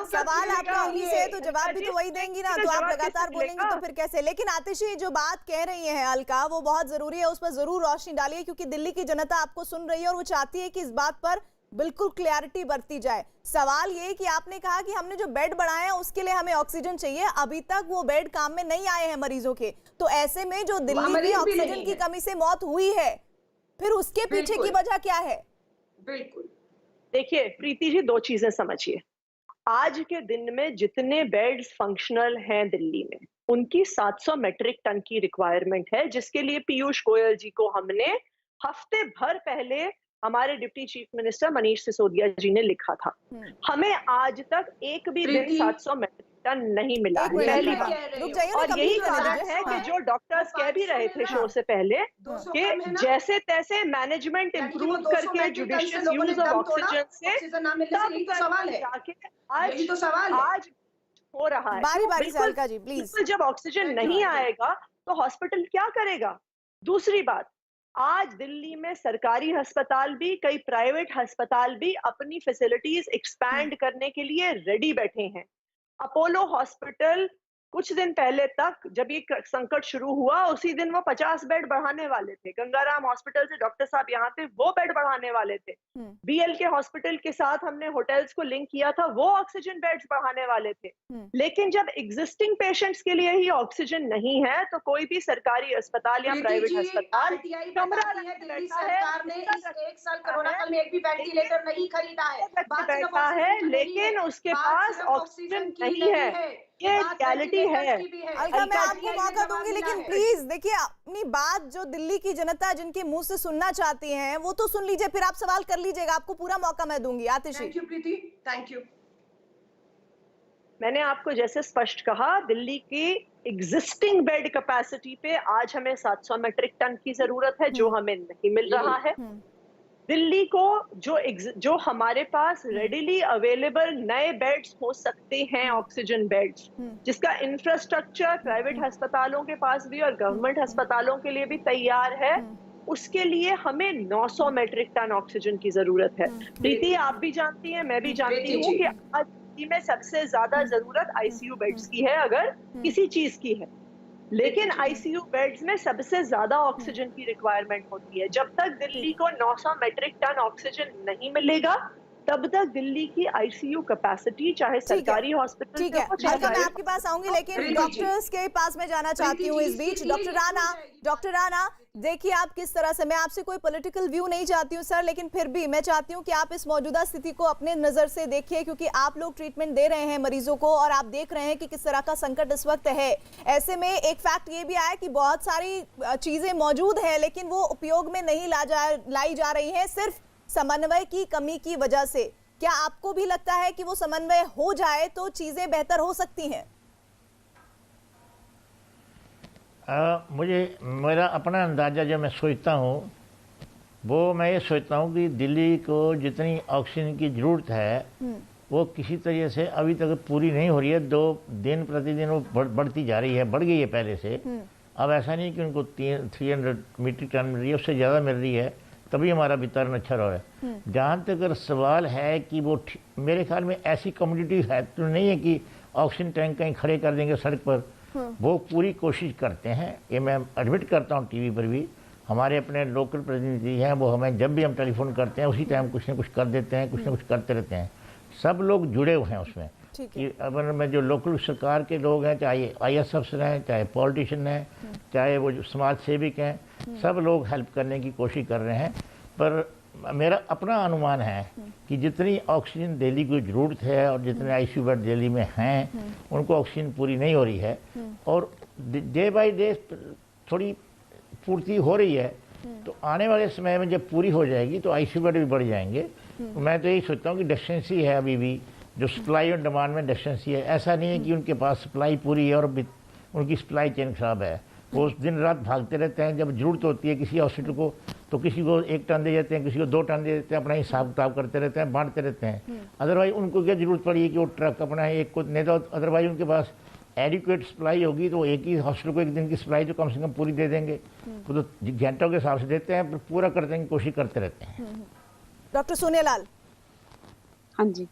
S1: सवाल आपका उन्हीं से है तो जवाब भी तो वही देंगी ना, तो आप लगातार बोलेंगी तो फिर कैसे? लेकिन आतिशी जो बात कह रही है अलका, वो बहुत जरूरी है, उस पर जरूर रोशनी डालिए, क्योंकि दिल्ली की जनता आपको सुन रही है और वो चाहती है कि इस बात पर बिल्कुल क्लैरिटी बरती जाए। सवाल ये कि आपने कहा कि हमने जो बेड बढ़ाए हैं उसके लिए हमें ऑक्सीजन चाहिए, अभी तक वो बेड काम में नहीं आए हैं मरीजों के, तो ऐसे में जो दिल्ली में ऑक्सीजन की कमी से मौत हुई है, फिर उसके पीछे की वजह क्या है?
S10: बिल्कुल
S9: देखिए प्रीति जी, 2 चीजें समझिए। आज के दिन में जितने बेड्स फंक्शनल हैं दिल्ली में, उनकी 700 मेट्रिक टन की रिक्वायरमेंट है, जिसके लिए पीयूष गोयल जी को हमने हफ्ते भर पहले हमारे deputy chief minister Manish Sisodia ji ने लिखा था। हमें आज तक एक भी दिन 700 मेट्रिक टन नहीं मिला है, पहली बात। और यही कारण है कि जो डॉक्टर्स कह भी रहे थे शो से पहले कि जैसे तैसे मैनेजमेंट इंप्रूव करके जुडिशियस यूज ऑफ ऑक्सीजन से आज हो रहा है।
S1: बारी से अलका जी प्लीज।
S9: जब ऑक्सीजन नहीं आएगा तो हॉस्पिटल क्या करेगा? दूसरी बात, आज दिल्ली में सरकारी अस्पताल भी, कई प्राइवेट अस्पताल भी अपनी फैसिलिटीज एक्सपैंड करने के लिए रेडी बैठे हैं। अपोलो हॉस्पिटल कुछ दिन पहले तक जब ये संकट शुरू हुआ, उसी दिन वो 50 बेड बढ़ाने वाले थे। गंगाराम हॉस्पिटल से डॉक्टर साहब यहाँ थे, वो बेड बढ़ाने वाले थे। बीएलके हॉस्पिटल के साथ हमने होटल्स को लिंक किया था, वो ऑक्सीजन बेड्स बढ़ाने वाले थे। लेकिन जब एग्जिस्टिंग पेशेंट्स के लिए ही ऑक्सीजन नहीं है, तो कोई भी सरकारी अस्पताल या प्राइवेट अस्पताल कमरा
S10: दिल्ली सरकार ने इस 1 साल कोरोना काल में एक भी वेंटिलेटर नहीं खरीदा है,
S9: लेकिन उसके पास ऑक्सीजन नहीं है। ये रियलिटी है।
S1: अलका, मैं आपको मौका दूंगी, लेकिन प्लीज देखिए अपनी बात जो दिल्ली की जनता जिनके मुंह से सुनना चाहती है वो तो सुन लीजिए, फिर आप सवाल कर लीजिएगा, आपको पूरा मौका मैं दूंगी। Atishi.
S10: Thank you Preeti, thank you.
S9: मैंने आपको जैसे स्पष्ट कहा, दिल्ली की एग्जिस्टिंग बेड कैपेसिटी पे आज हमें 700 मेट्रिक टन की जरूरत है, जो हमें नहीं मिल रहा है। दिल्ली को जो हमारे पास रेडिली अवेलेबल नए बेड्स हो सकते हैं, ऑक्सीजन बेड्स, जिसका इंफ्रास्ट्रक्चर प्राइवेट अस्पतालों के पास भी और गवर्नमेंट अस्पतालों के लिए भी तैयार है, उसके लिए हमें 900 मेट्रिक टन ऑक्सीजन की जरूरत है। प्रीति, आप भी जानती हैं, मैं भी जानती हूँ कि आज दिल्ली में सबसे ज्यादा जरूरत आईसीयू बेड्स की है, अगर किसी चीज की है। लेकिन आईसीयू बेड्स में सबसे ज्यादा ऑक्सीजन की रिक्वायरमेंट होती है। जब तक दिल्ली को 900 मेट्रिक टन ऑक्सीजन नहीं मिलेगा, तब तक दिल्ली की आईसीयू कैपेसिटी, चाहे सरकारी हॉस्पिटल
S1: ठीक है, मैं आपके पास आऊंगी, लेकिन डॉक्टर्स के पास में जाना चाहती हूँ इस बीच। डॉक्टर राणा, देखिए आप किस तरह से, मैं आपसे कोई पॉलिटिकल व्यू नहीं चाहती हूँ सर, लेकिन फिर भी मैं चाहती हूँ कि आप इस मौजूदा स्थिति को अपने नजर से देखिए, क्योंकि आप लोग ट्रीटमेंट दे रहे हैं मरीजों को और आप देख रहे हैं कि किस तरह का संकट इस वक्त है। ऐसे में एक फैक्ट ये भी आया कि बहुत सारी चीजें मौजूद है, लेकिन वो उपयोग में नहीं लाई जा रही है, सिर्फ समन्वय की कमी की वजह से। क्या आपको भी लगता है कि वो समन्वय हो जाए तो चीजें बेहतर हो सकती हैं?
S6: मेरा अपना अंदाज़ा जो मैं सोचता हूँ, वो मैं ये सोचता हूँ कि दिल्ली को जितनी ऑक्सीजन की ज़रूरत है, वो किसी तरीके से अभी तक पूरी नहीं हो रही है। दो दिन प्रतिदिन वो बढ़ती जा रही है, बढ़ गई है पहले से। अब ऐसा नहीं कि उनको 300 मीट्रिक टन मिल रही है, उससे ज़्यादा मिल रही है, तभी हमारा वितरण अच्छा रहा है। जहाँ तक सवाल है कि वो मेरे ख्याल में ऐसी कम्युनिटी है तो नहीं है कि ऑक्सीजन टैंक कहीं खड़े कर देंगे सड़क पर। वो पूरी कोशिश करते हैं, ये मैं एडमिट करता हूँ टीवी पर भी। हमारे अपने लोकल प्रतिनिधि हैं, वो हमें जब भी हम टेलीफोन करते हैं उसी टाइम कुछ ना कुछ कर देते हैं, कुछ ना कुछ करते रहते हैं। सब लोग जुड़े हुए हैं उसमें कि अगर मैं जो लोकल सरकार के लोग हैं, चाहे IAS अफसर हैं, चाहे पॉलिटिशियन हैं, चाहे वो जो समाज सेविक हैं, सब लोग हेल्प करने की कोशिश कर रहे हैं। पर मेरा अपना अनुमान है कि जितनी ऑक्सीजन दिल्ली को ज़रूरत है और जितने ICU बेड दिल्ली में हैं उनको ऑक्सीजन पूरी नहीं हो रही है, और डे बाय डे थोड़ी पूर्ति हो रही है। तो आने वाले समय में जब पूरी हो जाएगी तो ICU बेड भी बढ़ जाएंगे। मैं तो यही सोचता हूँ कि डेफिशिएंसी है अभी भी, जो सप्लाई और डिमांड में डेफिशिएंसी है। ऐसा नहीं है कि उनके पास सप्लाई पूरी है और उनकी सप्लाई चेन खराब है। वो दिन रात भागते रहते हैं, जब जरूरत होती है किसी हॉस्पिटल को तो किसी को 1 टन दे देते हैं, किसी को 2 टन दे देते हैं, अपना हिसाब किताब करते रहते हैं, बांटते रहते हैं। अदरवाइज उनको क्या जरूरत पड़ी है कि वो ट्रक अपना एक को नहीं, तो अदरवाइज उनके पास एडिक्वेट सप्लाई होगी तो एक ही हॉस्पिटल को एक दिन की सप्लाई तो कम से कम पूरी दे देंगे। वो तो घंटों के हिसाब से देते हैं, पूरा करने की कोशिश करते रहते हैं।
S1: डॉक्टर सोनिया लाल।
S7: हाँ जी,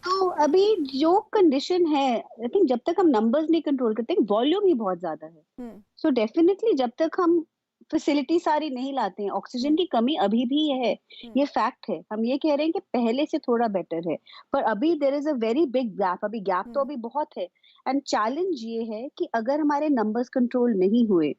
S7: तो अभी जो कंडीशन है, आई थिंक जब तक हम नंबर्स नहीं कंट्रोल करते, वॉल्यूम ही बहुत ज्यादा है। सो डेफिनेटली जब तक हम फैसिलिटी सारी नहीं लाते हैं, ऑक्सीजन की कमी अभी भी है, ये फैक्ट है। हम ये कह रहे हैं कि पहले से थोड़ा बेटर है, पर अभी there is a very big gap. अभी गैप तो अभी बहुत है। एंड चैलेंज ये है कि अगर हमारे नंबर्स कंट्रोल नहीं हुए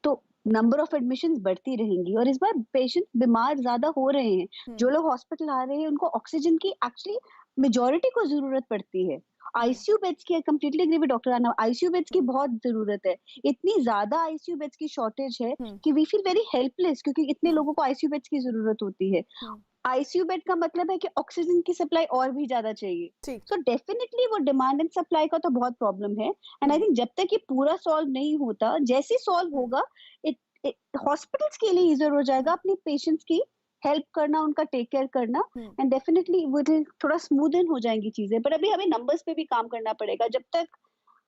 S7: तो नंबर ऑफ एडमिशंस बढ़ती रहेंगी, और इस बार पेशेंट बीमार ज्यादा हो रहे हैं। जो लोग हॉस्पिटल आ रहे हैं उनको ऑक्सीजन की एक्चुअली मेजॉरिटी को जरूरत पड़ती है। ICU बेड्स की, कंप्लीटली एग्री विद डॉक्टर आना, ICU बेड्स की बहुत जरूरत है। इतनी ज्यादा ICU बेड्स की शॉर्टेज है कि वी फील वेरी हेल्पलेस, क्योंकि इतने लोगों को ICU बेड्स की जरूरत होती है। ICU बेड का मतलब है कि ऑक्सीजन की सप्लाई और भी ज्यादा चाहिए। सो डेफिनेटली वो डिमांड एंड सप्लाई का तो बहुत प्रॉब्लम है। एंड आई थिंक जब तक ये पूरा सॉल्व नहीं होता, जैसे सॉल्व होगा हॉस्पिटल्स के लिए इजियर हो जाएगा अपने पेशेंट्स की हेल्प करना, उनका टेक केयर करना, एंड डेफिनेटली वो थोड़ा स्मूदन हो जाएंगी चीजें। पर अभी हमें नंबर्स पे भी काम करना पड़ेगा। जब तक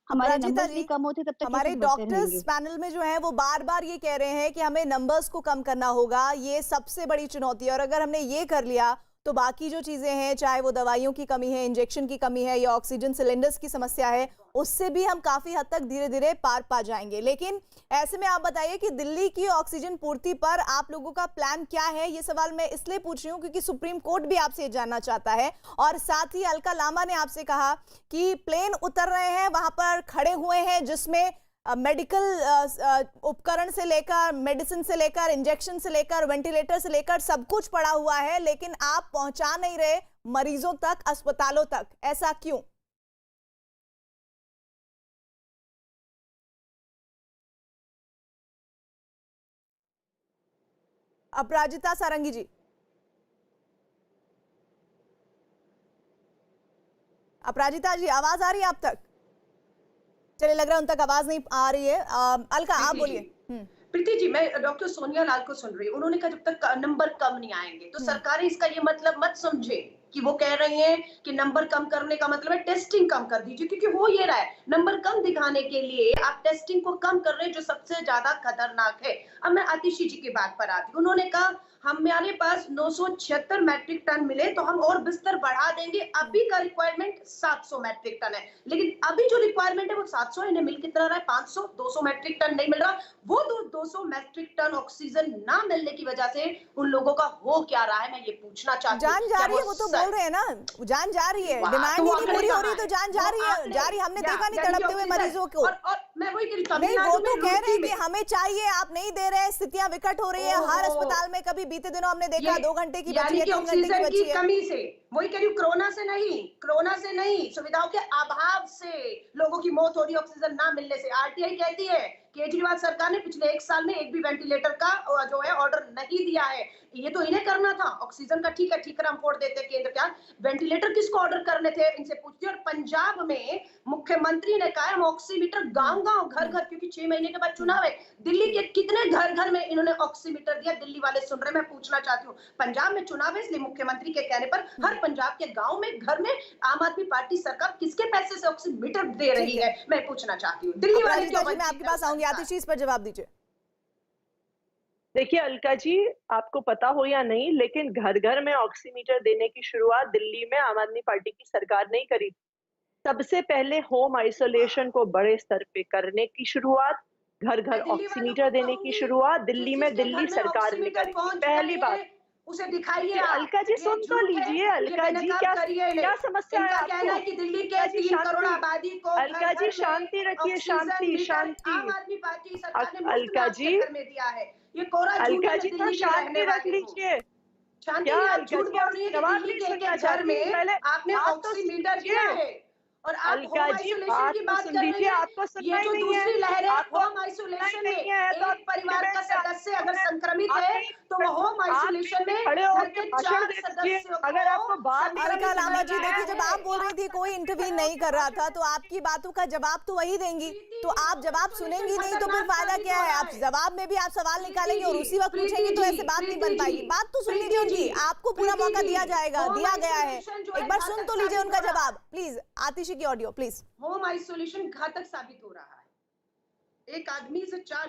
S7: हमारे नंबर्स भी कम होते तब तक
S1: हमारे डॉक्टर्स पैनल में जो है वो बार-बार ये कह रहे हैं कि हमें नंबर्स को कम करना होगा, ये सबसे बड़ी चुनौती है। और अगर हमने ये कर लिया तो बाकी जो चीजें हैं, चाहे वो दवाइयों की कमी है, इंजेक्शन की कमी है या ऑक्सीजन सिलेंडर्स की समस्या है, उससे भी हम काफी हद तक धीरे धीरे पार पा जाएंगे। लेकिन ऐसे में आप बताइए कि दिल्ली की ऑक्सीजन पूर्ति पर आप लोगों का प्लान क्या है? ये सवाल मैं इसलिए पूछ रही हूँ क्योंकि सुप्रीम कोर्ट भी आपसे जानना चाहता है, और साथ ही अलका लांबा ने आपसे कहा कि प्लेन उतर रहे हैं, वहां पर खड़े हुए हैं जिसमें मेडिकल उपकरण से लेकर, मेडिसिन से लेकर, इंजेक्शन से लेकर, वेंटिलेटर से लेकर सब कुछ पड़ा हुआ है, लेकिन आप पहुंचा नहीं रहे मरीजों तक, अस्पतालों तक। ऐसा क्यों? अपराजिता सारंगी जी, अपराजिता जी आवाज आ रही है आप तक? चलिए, लग रहा है उन तक आवाज नहीं आ रही है। अलका आप बोलिए।
S10: प्रीति जी, मैं डॉक्टर सोनिया लाल को सुन रही हूँ। उन्होंने कहा जब तक नंबर कम नहीं आएंगे तो सरकारें इसका ये मतलब मत समझे कि वो कह रही हैं कि नंबर कम करने का मतलब है टेस्टिंग कम कर दीजिए, क्योंकि हो ये रहा है। नंबर कम दिखाने के लिए आप टेस्टिंग को कम कर रहे हैं, जो सबसे ज्यादा खतरनाक है। अब मैं आतिशी जी की बात पर आती हूँ। उन्होंने कहा हमारे पास 976 मैट्रिक टन मिले तो हम और बिस्तर बढ़ा देंगे। अभी का रिक्वायरमेंट 700 मैट्रिक टन है, लेकिन अभी जो रिक्वायरमेंट है वो 700 है। इन्हें मिल कितना रहा है? 500। 200 मैट्रिक टन नहीं मिल रहा। वो 200 मैट्रिक टन ऑक्सीजन ना मिलने की वजह से उन लोगों का हो क्या रहा है, मैं ये पूछना चाहती हूँ।
S1: जान जा रही है, वो तो बोल रहे हैं ना, जान जा रही है। डिमांड ही नहीं पूरी हो रही तो जान जा रही है, जा रही। हमने देखा नहीं तड़पते हुए मरीजों को।
S10: और मैं वही कह रही हूँ,
S1: नहीं, वो तो कह रहे हैं कि हमें चाहिए, आप नहीं दे रहे, स्थितियां विकट हो रही है हर अस्पताल में। कभी बीते दिनों हमने देखा 2 घंटे की बची है, 3 घंटे की बची है।
S10: कमी से, वही कह रही हूँ, कोरोना से नहीं, सुविधाओं के अभाव से लोगों की मौत हो रही है ऑक्सीजन ना मिलने से। RTI कहती है केजरीवाल सरकार ने पिछले 1 साल में एक भी वेंटिलेटर का जो है ऑर्डर नहीं दिया है। ये तो इन्हें करना था। ऑक्सीजन का ठीक है, हम वोट देते केंद्र का, वेंटिलेटर किसको ऑर्डर करने थे, इनसे पूछते। और पंजाब में मुख्यमंत्री ने कहा हम ऑक्सीमीटर गांव-गांव, घर-घर, क्योंकि 6 महीने के बाद चुनाव है। दिल्ली के कितने घर-घर में इन्होंने ऑक्सीमीटर दिया? दिल्ली वाले सुन रहे, मैं पूछना चाहती हूँ। पंजाब में चुनाव है, इसलिए मुख्यमंत्री के कहने पर हर पंजाब के गांव में, घर में आम आदमी पार्टी सरकार किसके पैसे से ऑक्सीमीटर दे रही है, मैं पूछना चाहती हूँ। दिल्ली वाले
S1: मैं आपके पास आऊंगी, आतिशी इस पर जवाब दीजिए।
S9: देखिए अलका जी, आपको पता हो या नहीं, लेकिन घर घर में ऑक्सीमीटर देने की शुरुआत दिल्ली में आम आदमी पार्टी की सरकार ने ही करी। सबसे पहले होम आइसोलेशन को बड़े स्तर पे करने की शुरुआत, घर घर ऑक्सीमीटर देने की शुरुआत दिल्ली में दिल्ली सरकार ने करी। पहली बात
S10: उसे दिखाइए।
S9: अलका जी सुन तो लीजिए, अलका जी क्या समस्या है आपको?
S10: कि दिल्ली के 3 करोड़ आबादी को,
S9: अलका जी शांति रखिए, शांति शांति।
S10: आम आदमी पार्टी सरकार ने
S9: अलका जी
S10: दिया है। ये कोरा
S9: अलका जी तो शांति रख लीजिए।
S10: क्या अलका जी
S9: जवाब नहीं सुनना चाहती? पहले
S10: आपने ऑक्सीमीटर दिया है और आप
S9: अलका जी बात तो सुन लीजिए, आपको सुनना ही नहीं है।
S10: दूसरी लहर है होम आइसोलेशन में, एक परिवार का सदस्य अगर संक्रमित है तो वो होम आइसोलेशन में घर के 4 सदस्यों को।
S9: अगर आपको बात
S1: अलका लांबा जी, देखिए जब आप बोल रही थी कोई इंटरवीन नहीं कर रहा था, तो आपकी बातों का जवाब तो वही देंगी। तो आप जवाब सुनेंगी नहीं तो फिर फायदा क्या है? आप जवाब में भी आप सवाल निकालेंगे और उसी वक्त पूछेंगे तो ऐसे बात नहीं बन पाएगी। बात तो सुन लीजिए उनकी, आपको पूरा मौका दिया जाएगा, दिया गया है। एक बार सुन तो लीजिए उनका जवाब प्लीज। आतिशी की ऑडियो प्लीज।
S10: होम आइसोलेशन घातक साबित हो रहा है। एक आदमी से 4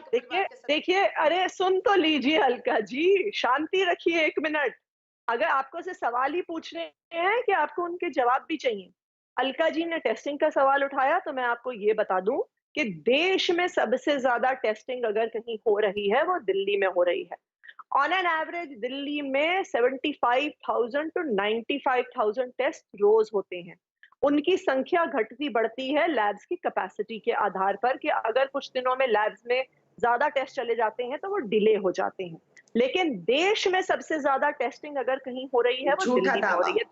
S9: देखिए अरे सुन तो लीजिए अलका जी, शांति रखिए 1 मिनट। अगर आपको से सवाल ही पूछने हैं कि आपको उनके जवाब भी चाहिए। अलका जी ने टेस्टिंग का सवाल उठाया, तो मैं आपको ये बता दूं कि देश में सबसे ज्यादा टेस्टिंग अगर कहीं हो रही है वो दिल्ली में हो रही है। ऑन एन एवरेज दिल्ली में 75,000 to 95,000 टेस्ट रोज होते हैं। उनकी संख्या घटती बढ़ती है लैब्स की कैपेसिटी के आधार पर, कि अगर कुछ दिनों में लैब्स में ज्यादा टेस्ट चले जाते हैं तो वो डिले हो जाते हैं। लेकिन देश में सबसे ज्यादा टेस्टिंग अगर कहीं हो रही है वो दिल्ली में हो रही है।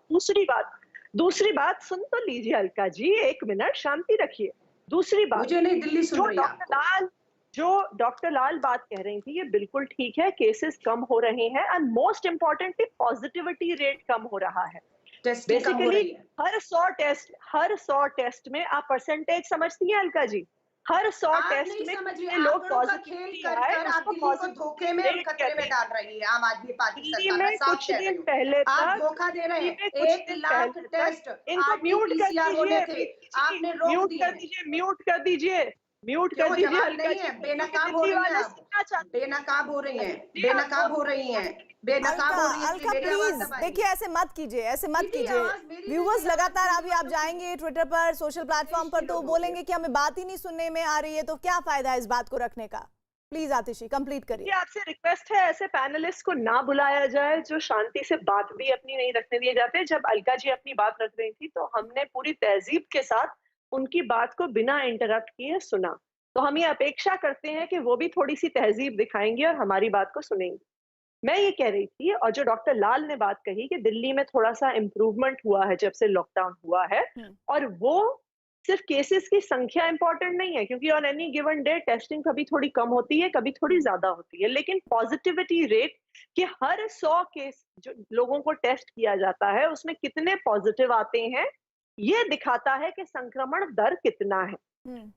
S9: दूसरी बात सुन तो लीजिए अलका जी, 1 मिनट शांति रखिए। दूसरी बात,
S10: मुझे नहीं दिल्ली सुन रही है।
S9: जो डॉक्टर लाल बात कह रही थी, ये बिल्कुल ठीक है, केसेस कम हो रहे हैं and most importantly positivity rate कम हो रहा है। बेसिकली हर 100 टेस्ट में आप परसेंटेज समझती हैं अलका जी? हर 100 टेस्ट में लोग पॉजिटिविटी है, उसको
S10: धोखे में खतरे में डाल रही है आम आदमी पार्टी सरकार।
S9: में कुछ दिन पहले
S10: आप धोखा दे रहे हैं। 1 लाख टेस्ट
S9: इनको म्यूट कर दीजिए,
S10: आपने रोक दिए।
S9: म्यूट कर दीजिए अलका जी।
S10: बेनकाब हो रही है, बेनकाब हो रही है, बेनकाब हो रही है, बेनकाब हो रही है।
S1: अलका प्लीज देखिए, ऐसे मत कीजिए, ऐसे मत कीजिए। व्यूअर्स लगातार अभी आप जाएंगे ट्विटर पर, सोशल प्लेटफॉर्म पर, तो बोलेंगे कि हमें बात ही नहीं सुनने में आ रही है, तो क्या फायदा है इस बात को रखने का? प्लीज आतिशी कंप्लीट करिए।
S9: आपसे रिक्वेस्ट है, ऐसे पैनलिस्ट को ना बुलाया जाए जो शांति से बात भी अपनी नहीं रखने दिए जाते। जब अलका जी अपनी बात रख रही थी तो हमने पूरी तहजीब के साथ उनकी बात को बिना इंटरप्ट किए सुना। तो हम ये अपेक्षा करते हैं कि वो भी थोड़ी सी तहजीब दिखाएंगे और हमारी बात को सुनेंगे। मैं ये कह रही थी, और जो डॉक्टर लाल ने बात कही कि दिल्ली में थोड़ा सा इम्प्रूवमेंट हुआ है जब से लॉकडाउन हुआ है, और वो सिर्फ केसेस की संख्या इंपॉर्टेंट नहीं है, क्योंकि on any given day testing कभी थोड़ी कम होती है, कभी थोड़ी ज्यादा होती है, लेकिन पॉजिटिविटी रेट कि हर 100 केस जो लोगों को टेस्ट किया जाता है उसमें कितने पॉजिटिव आते हैं, ये दिखाता है कि संक्रमण दर कितना है।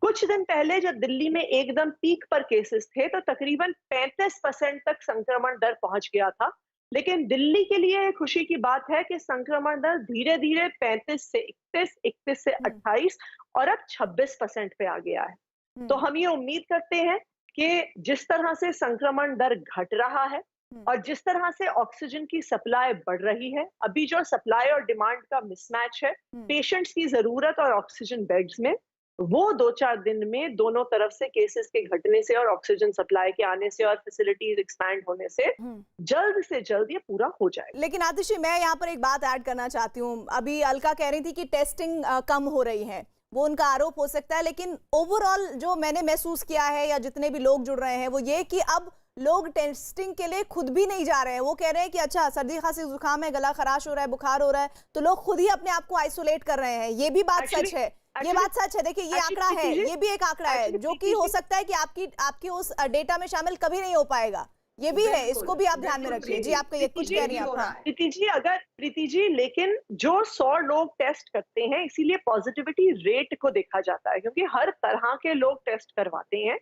S9: कुछ दिन पहले जब दिल्ली में एकदम पीक पर केसेस थे तो तकरीबन 35% तक संक्रमण दर पहुंच गया था, लेकिन दिल्ली के लिए खुशी की बात है कि संक्रमण दर धीरे धीरे 35 से 31, 31 से 28 और अब 26% पे आ गया है। तो हम ये उम्मीद करते हैं कि जिस तरह से संक्रमण दर घट रहा है और जिस तरह से ऑक्सीजन की सप्लाई बढ़ रही है, अभी जो सप्लाई और डिमांड का मिसमैच है पेशेंट्स की जरूरत और ऑक्सीजन बेड्स में, वो 2-4 दिन में दोनों तरफ से केसेस के घटने से और ऑक्सीजन सप्लाई के आने से और फैसिलिटीज एक्सपैंड होने से जल्द ये पूरा हो जाए।
S1: लेकिन आतिशी, मैं यहाँ पर एक बात ऐड करना चाहती हूँ। अभी अलका कह रही थी कि टेस्टिंग कम हो रही है, वो उनका आरोप हो सकता है, लेकिन ओवरऑल जो मैंने महसूस किया है या जितने भी लोग जुड़ रहे हैं वो ये कि अब लोग टेस्टिंग के लिए खुद भी नहीं जा रहे हैं। वो कह रहे हैं कि अच्छा सर्दी खांसी जुकाम है, गला खराश हो रहा है, बुखार हो रहा है, तो लोग खुद ही अपने आप को आइसोलेट कर रहे हैं। ये भी बात सच है, ये बात सच है। देखिए, ये आंकड़ा है, ये भी एक आंकड़ा है जो कि हो सकता है कि आपकी उस डेटा में शामिल कभी नहीं हो पाएगा। ये भी है, इसको भी आप ध्यान में रखिए। जी, आपका ये कुछ कह रही हैं।
S9: प्रीति जी, लेकिन जो 100 लोग टेस्ट करते हैं, इसीलिए पॉजिटिविटी रेट को देखा जाता है, क्योंकि हर तरह के लोग टेस्ट करवाते हैं,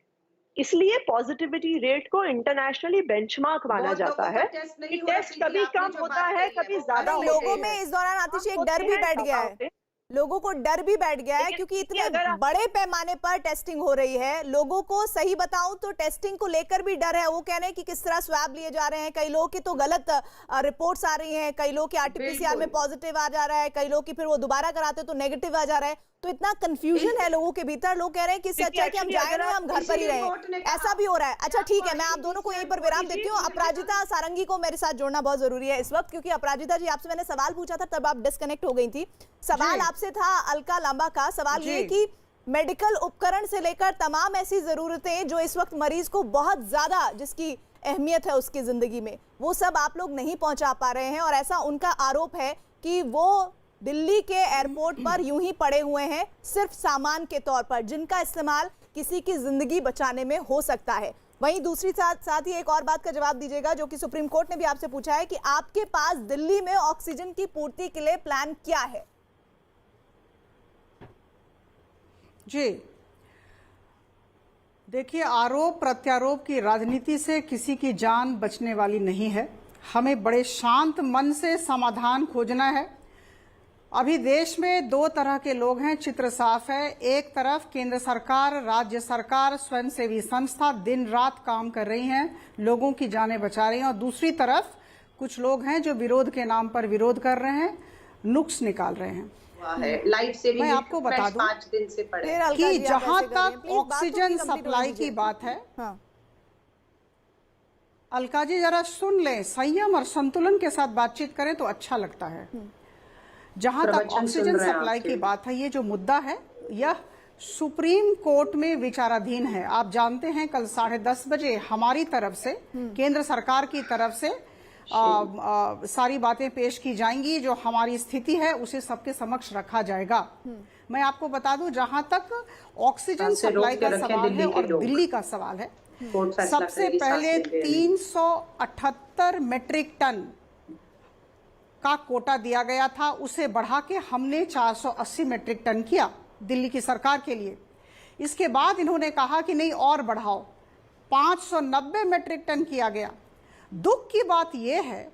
S9: इसलिए पॉजिटिविटी रेट को इंटरनेशनली बेंचमार्क माना जाता है। टेस्ट कभी कम होता है, कभी ज्यादा।
S1: लोगों में इस दौरान आतिशी एक डर भी बैठ गया है, लोगों को डर भी बैठ गया है, क्योंकि इतने बड़े पैमाने पर टेस्टिंग हो रही है। लोगों को सही बताऊं तो टेस्टिंग को लेकर भी डर है। वो कह रहे हैं कि किस तरह स्वैब लिए जा रहे हैं, कई लोगों की तो गलत रिपोर्ट्स आ रही हैं, कई लोग के आरटीपीसीआर में पॉजिटिव आ जा रहा है, कई लोग की फिर वो दोबारा कराते तो नेगेटिव आ जा रहा है। तो इतना कंफ्यूजन है लोगों के भीतर। लोग कह रहे हैं कि इससे अच्छा है कि हम जाए नहीं, हम घर पर ही रहें। ऐसा भी हो रहा है। अच्छा, ठीक है, मैं आप दोनों को यहीं पर विराम देती हूँ। अपराजिता सारंगी को मेरे साथ जोड़ना बहुत जरूरी है इस वक्त, क्योंकि अपराजिता जी, आपसे मैंने सवाल पूछा था, तब आप डिस्कनेक्ट हो गई थी। सवाल आपसे था अलका लांबा का। सवाल ये कि मेडिकल उपकरण से लेकर तमाम ऐसी जरूरतें जो इस वक्त मरीज को बहुत ज्यादा, जिसकी अहमियत है उसकी जिंदगी में, वो सब आप लोग नहीं पहुंचा पा रहे हैं। और ऐसा उनका आरोप है कि वो दिल्ली के एयरपोर्ट पर यूं ही पड़े हुए हैं, सिर्फ सामान के तौर पर, जिनका इस्तेमाल किसी की जिंदगी बचाने में हो सकता है। वहीं दूसरी साथ ही एक और बात का जवाब दीजिएगा, जो कि सुप्रीम कोर्ट ने भी आपसे पूछा है कि आपके पास दिल्ली में ऑक्सीजन की पूर्ति के लिए प्लान क्या है?
S8: जी देखिए, आरोप प्रत्यारोप की राजनीति से किसी की जान बचने वाली नहीं है। हमें बड़े शांत मन से समाधान खोजना है। अभी देश में दो तरह के लोग हैं, चित्र साफ है। एक तरफ केंद्र सरकार, राज्य सरकार, स्वयंसेवी संस्था दिन रात काम कर रही हैं, लोगों की जानें बचा रही हैं, और दूसरी तरफ कुछ लोग हैं जो विरोध के नाम पर विरोध कर रहे हैं, नुक्स निकाल रहे हैं। मैं आपको बता दूं कि जहां तक ऑक्सीजन सप्लाई की बात है, अलका जी जरा सुन लें, संयम और संतुलन के साथ बातचीत करें तो अच्छा लगता है। जहां तक ऑक्सीजन सप्लाई की बात है, ये जो मुद्दा है यह सुप्रीम कोर्ट में विचाराधीन है। आप जानते हैं कल 10:30 बजे हमारी तरफ से, केंद्र सरकार की तरफ से सारी बातें पेश की जाएंगी। जो हमारी स्थिति है उसे सबके समक्ष रखा जाएगा। मैं आपको बता दूं, जहां तक ऑक्सीजन सप्लाई का सवाल है और दिल्ली का सवाल है, सबसे पहले 378 मेट्रिक टन का कोटा दिया गया था, उसे बढ़ा के हमने 480 मेट्रिक टन किया दिल्ली की सरकार के लिए। इसके बाद इन्होंने कहा कि नहीं और बढ़ाओ, 590 मेट्रिक टन किया गया। दुख की बात यह है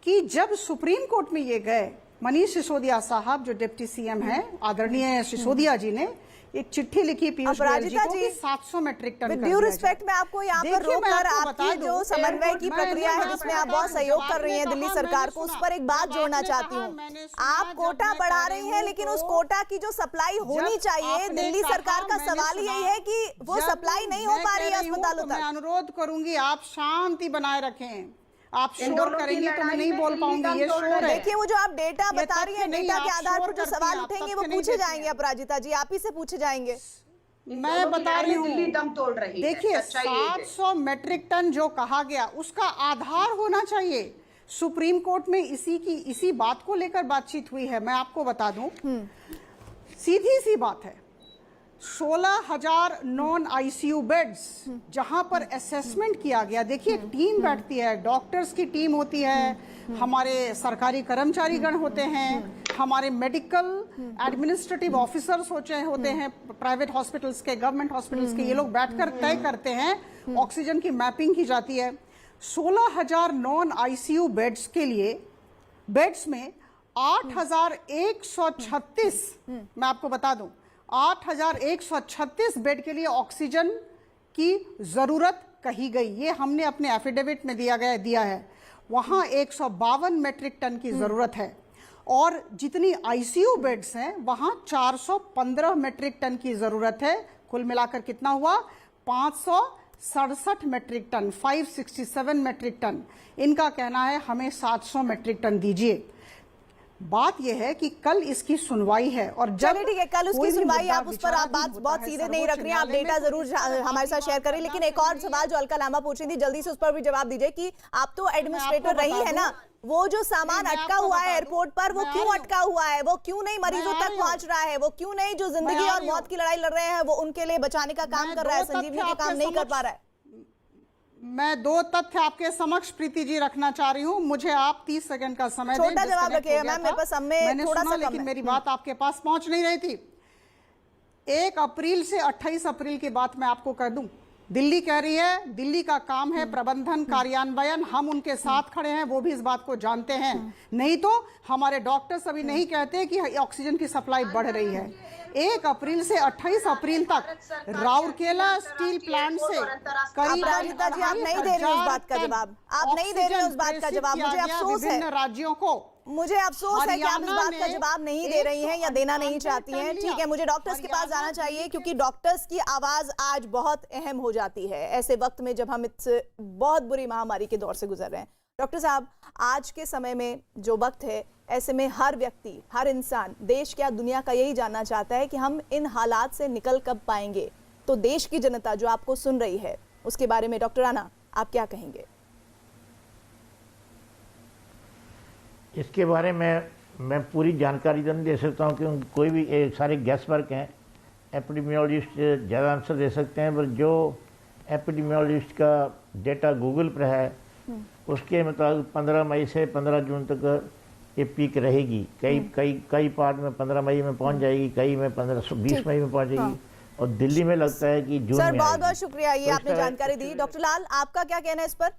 S8: कि जब सुप्रीम कोर्ट में ये गए, मनीष सिसोदिया साहब जो डिप्टी सीएम हैं, आदरणीय सिसोदिया जी ने एक चिट्ठी लिखी पीयूष गोयल जी को कि 700 metric ton.
S1: With due respect, मैं आपको यहाँ पर रोककर आपकी जो समन्वय की प्रक्रिया है, जिसमें आप बहुत सहयोग कर रही हैं दिल्ली सरकार को, उस पर एक बात जोड़ना चाहती हूँ। आप कोटा बढ़ा रही हैं, लेकिन उस कोटा की जो सप्लाई होनी चाहिए, दिल्ली सरकार का सवाल यही है कि वो सप्लाई नहीं हो पा रही है अस्पतालों तक।
S8: मैं अनुरोध करूंगी आप शांति बनाए रखें। आप शोर करेंगे तो मैं नहीं बोल पाऊंगी, ये शोर है।
S1: देखिए, वो जो आप डेटा बता रही हैं, डेटा के आधार पर जो सवाल उठेंगे वो पूछे जाएंगे। अपराजिता जी, आप ही से पूछे जाएंगे।
S8: मैं बता रही हूँ, देखिए 700 मेट्रिक टन जो कहा गया उसका आधार होना चाहिए। सुप्रीम कोर्ट में इसी बात को लेकर बातचीत हुई है। मैं आपको बता दूं, सीधी सी बात है, 16,000 नॉन आईसीयू बेड्स जहां पर असेसमेंट किया गया। देखिए, टीम बैठती है, डॉक्टर्स की टीम होती है, हमारे सरकारी कर्मचारीगण होते हैं, हमारे मेडिकल एडमिनिस्ट्रेटिव ऑफिसर्स होते हैं, प्राइवेट हॉस्पिटल्स के, गवर्नमेंट हॉस्पिटल्स के, ये लोग बैठकर तय करते हैं, ऑक्सीजन की मैपिंग की जाती है। 16,000 नॉन आईसीयू बेड्स के लिए, बेड्स में 8,136, मैं आपको बता दूं, 8,136 बेड के लिए ऑक्सीजन की जरूरत कही गई। ये हमने अपने एफिडेविट में दिया है। वहां 152 मेट्रिक टन की जरूरत है, और जितनी आईसीयू बेड्स हैं वहां 415 मेट्रिक टन की जरूरत है। कुल मिलाकर कितना हुआ? 567 मेट्रिक टन, 567 मेट्रिक टन। इनका कहना है हमें 700 मेट्रिक टन दीजिए। बात यह है कि कल इसकी सुनवाई है और जब
S1: चलिए ठीक है, कल उसकी
S8: कोई भी
S1: सुनवाई,
S8: मुद्दा
S1: आप उस पर आप बात
S8: विचाराधीन होता
S1: बहुत
S8: है
S1: सीधे नहीं रख रही हैं, आप
S8: सर्वोच्च
S1: डेटा
S8: न्यायालय
S1: जरूर
S8: में,
S1: हमारे साथ शेयर करें। लेकिन एक और सवाल जो अलका लांबा पूछ रही थी, जल्दी से उस पर भी जवाब दीजिए कि आप तो एडमिनिस्ट्रेटर रही है ना, वो जो सामान अटका हुआ है एयरपोर्ट पर, वो क्यों अटका हुआ है, वो क्यों नहीं मरीजों तक पहुंच रहा है, वो क्यों नहीं जो जिंदगी और मौत की लड़ाई लड़ रहे हैं वो उनके लिए बचाने का काम कर रहा है, संजीवनी के काम नहीं कर पा रहा है?
S8: मैं दो तथ्य आपके समक्ष प्रीति जी रखना चाह रही हूँ, मुझे आप 30 सेकंड का समय दें।
S1: छोटा जवाब
S8: डिस्कनेक्ट
S1: रखिएगा
S8: हो गया
S1: मैम, मेरे
S8: था।
S1: पास समय
S8: मैंने
S1: थोड़ा
S8: सुना,
S1: सा कम
S8: लेकिन
S1: है।
S8: मेरी बात आपके पास पहुंच नहीं रही थी। 1 अप्रैल से 28 अप्रैल की बात मैं आपको कर दूं, दिल्ली कह रही है, दिल्ली का काम है प्रबंधन कार्यान्वयन, हम उनके साथ खड़े हैं, वो भी इस बात को जानते हैं। नहीं तो हमारे डॉक्टर्स अभी नहीं कहते कि ऑक्सीजन की सप्लाई बढ़ रही है। 1 अप्रैल से 28 अप्रैल तक राउरकेला स्टील प्लांट से
S1: अपराजिता जी, आप नहीं दे रही उस बात का जवाब, आप नहीं दे रही उस बात का जवाब, मुझे अफसोस है,
S8: विभिन्न राज्यों को
S1: मुझे अफसोस है कि आप इस बात का जवाब नहीं दे रही हैं या देना नहीं चाहती हैं। ठीक है, मुझे डॉक्टर्स के पास जाना चाहिए क्योंकि डॉक्टर्स की आवाज आज बहुत अहम हो जाती है ऐसे वक्त में जब हम इस बहुत बुरी महामारी के दौर से गुजर रहे हैं। डॉक्टर साहब, आज के समय में जो वक्त है, ऐसे में हर व्यक्ति, हर इंसान, देश क्या दुनिया का यही जानना चाहता है कि हम इन हालात से निकल कब पाएंगे। तो देश की जनता जो आपको सुन रही है उसके बारे में डॉक्टर राणा आप क्या कहेंगे?
S6: इसके बारे में मैं पूरी जानकारी तो नहीं दे सकता हूँ क्योंकि कोई भी सारे गैस वर्क हैं, एपिडेमियोलॉजिस्ट ज़्यादा आंसर दे सकते हैं, पर जो एपिडेमियोलॉजिस्ट का डेटा गूगल पर है उसके मुताबिक 15 मई से 15 जून तक ये पीक रहेगी। कई पार्ट में 15 मई में पहुंच जाएगी, कई में 20 मई में पहुंच जाएगी, और दिल्ली में लगता है कि जून
S1: सर
S6: में
S1: बहुत बहुत शुक्रिया, ये आपने जानकारी दी। डॉक्टर लाल, आपका क्या कहना है इस पर?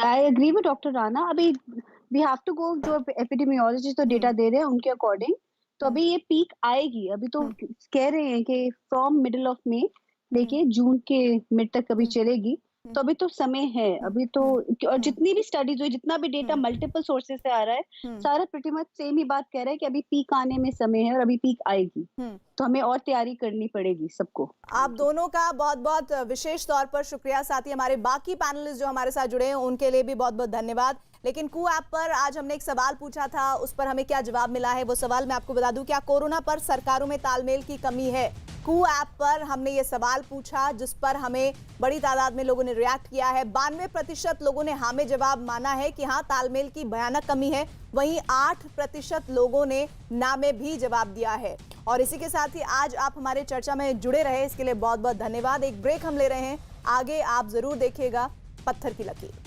S7: I agree with Dr. Rana. अभी we have to go, जो एपिडेमियोलॉजिस्ट तो डेटा दे रहे हैं उनके अकॉर्डिंग, तो अभी ये पीक आएगी। अभी तो कह रहे हैं कि फ्रॉम मिडिल ऑफ मई लेके जून के मिड तक अभी चलेगी, तो अभी तो समय है। अभी तो और जितनी भी स्टडीज हुई, जितना भी डेटा मल्टीपल सोर्सेज से आ रहा है, सारा प्रीटी मच सेम ही बात कह रहा है कि अभी पीक आने में समय है और अभी पीक आएगी, तो हमें और तैयारी करनी पड़ेगी सबको।
S1: आप दोनों का बहुत बहुत विशेष तौर पर शुक्रिया, साथ ही हमारे बाकी पैनलिस्ट जो हमारे साथ जुड़े हैं उनके लिए भी बहुत बहुत धन्यवाद। लेकिन कू ऐप पर आज हमने एक सवाल पूछा था, उस पर हमें क्या जवाब मिला है वो सवाल मैं आपको बता दूं। क्या कोरोना पर सरकारों में तालमेल की कमी है? कू ऐप पर हमने ये सवाल पूछा जिस पर हमें बड़ी तादाद में लोगों ने रिएक्ट किया है। 92% लोगों ने हाँ में जवाब माना है कि हाँ तालमेल की भयानक कमी है, वहीं 8% लोगों ने ना में भी जवाब दिया है। और इसी के साथ ही आज आप हमारे चर्चा में जुड़े रहे, इसके लिए बहुत बहुत धन्यवाद। एक ब्रेक हम ले रहे हैं, आगे आप जरूर देखिएगा पत्थर की लकीर।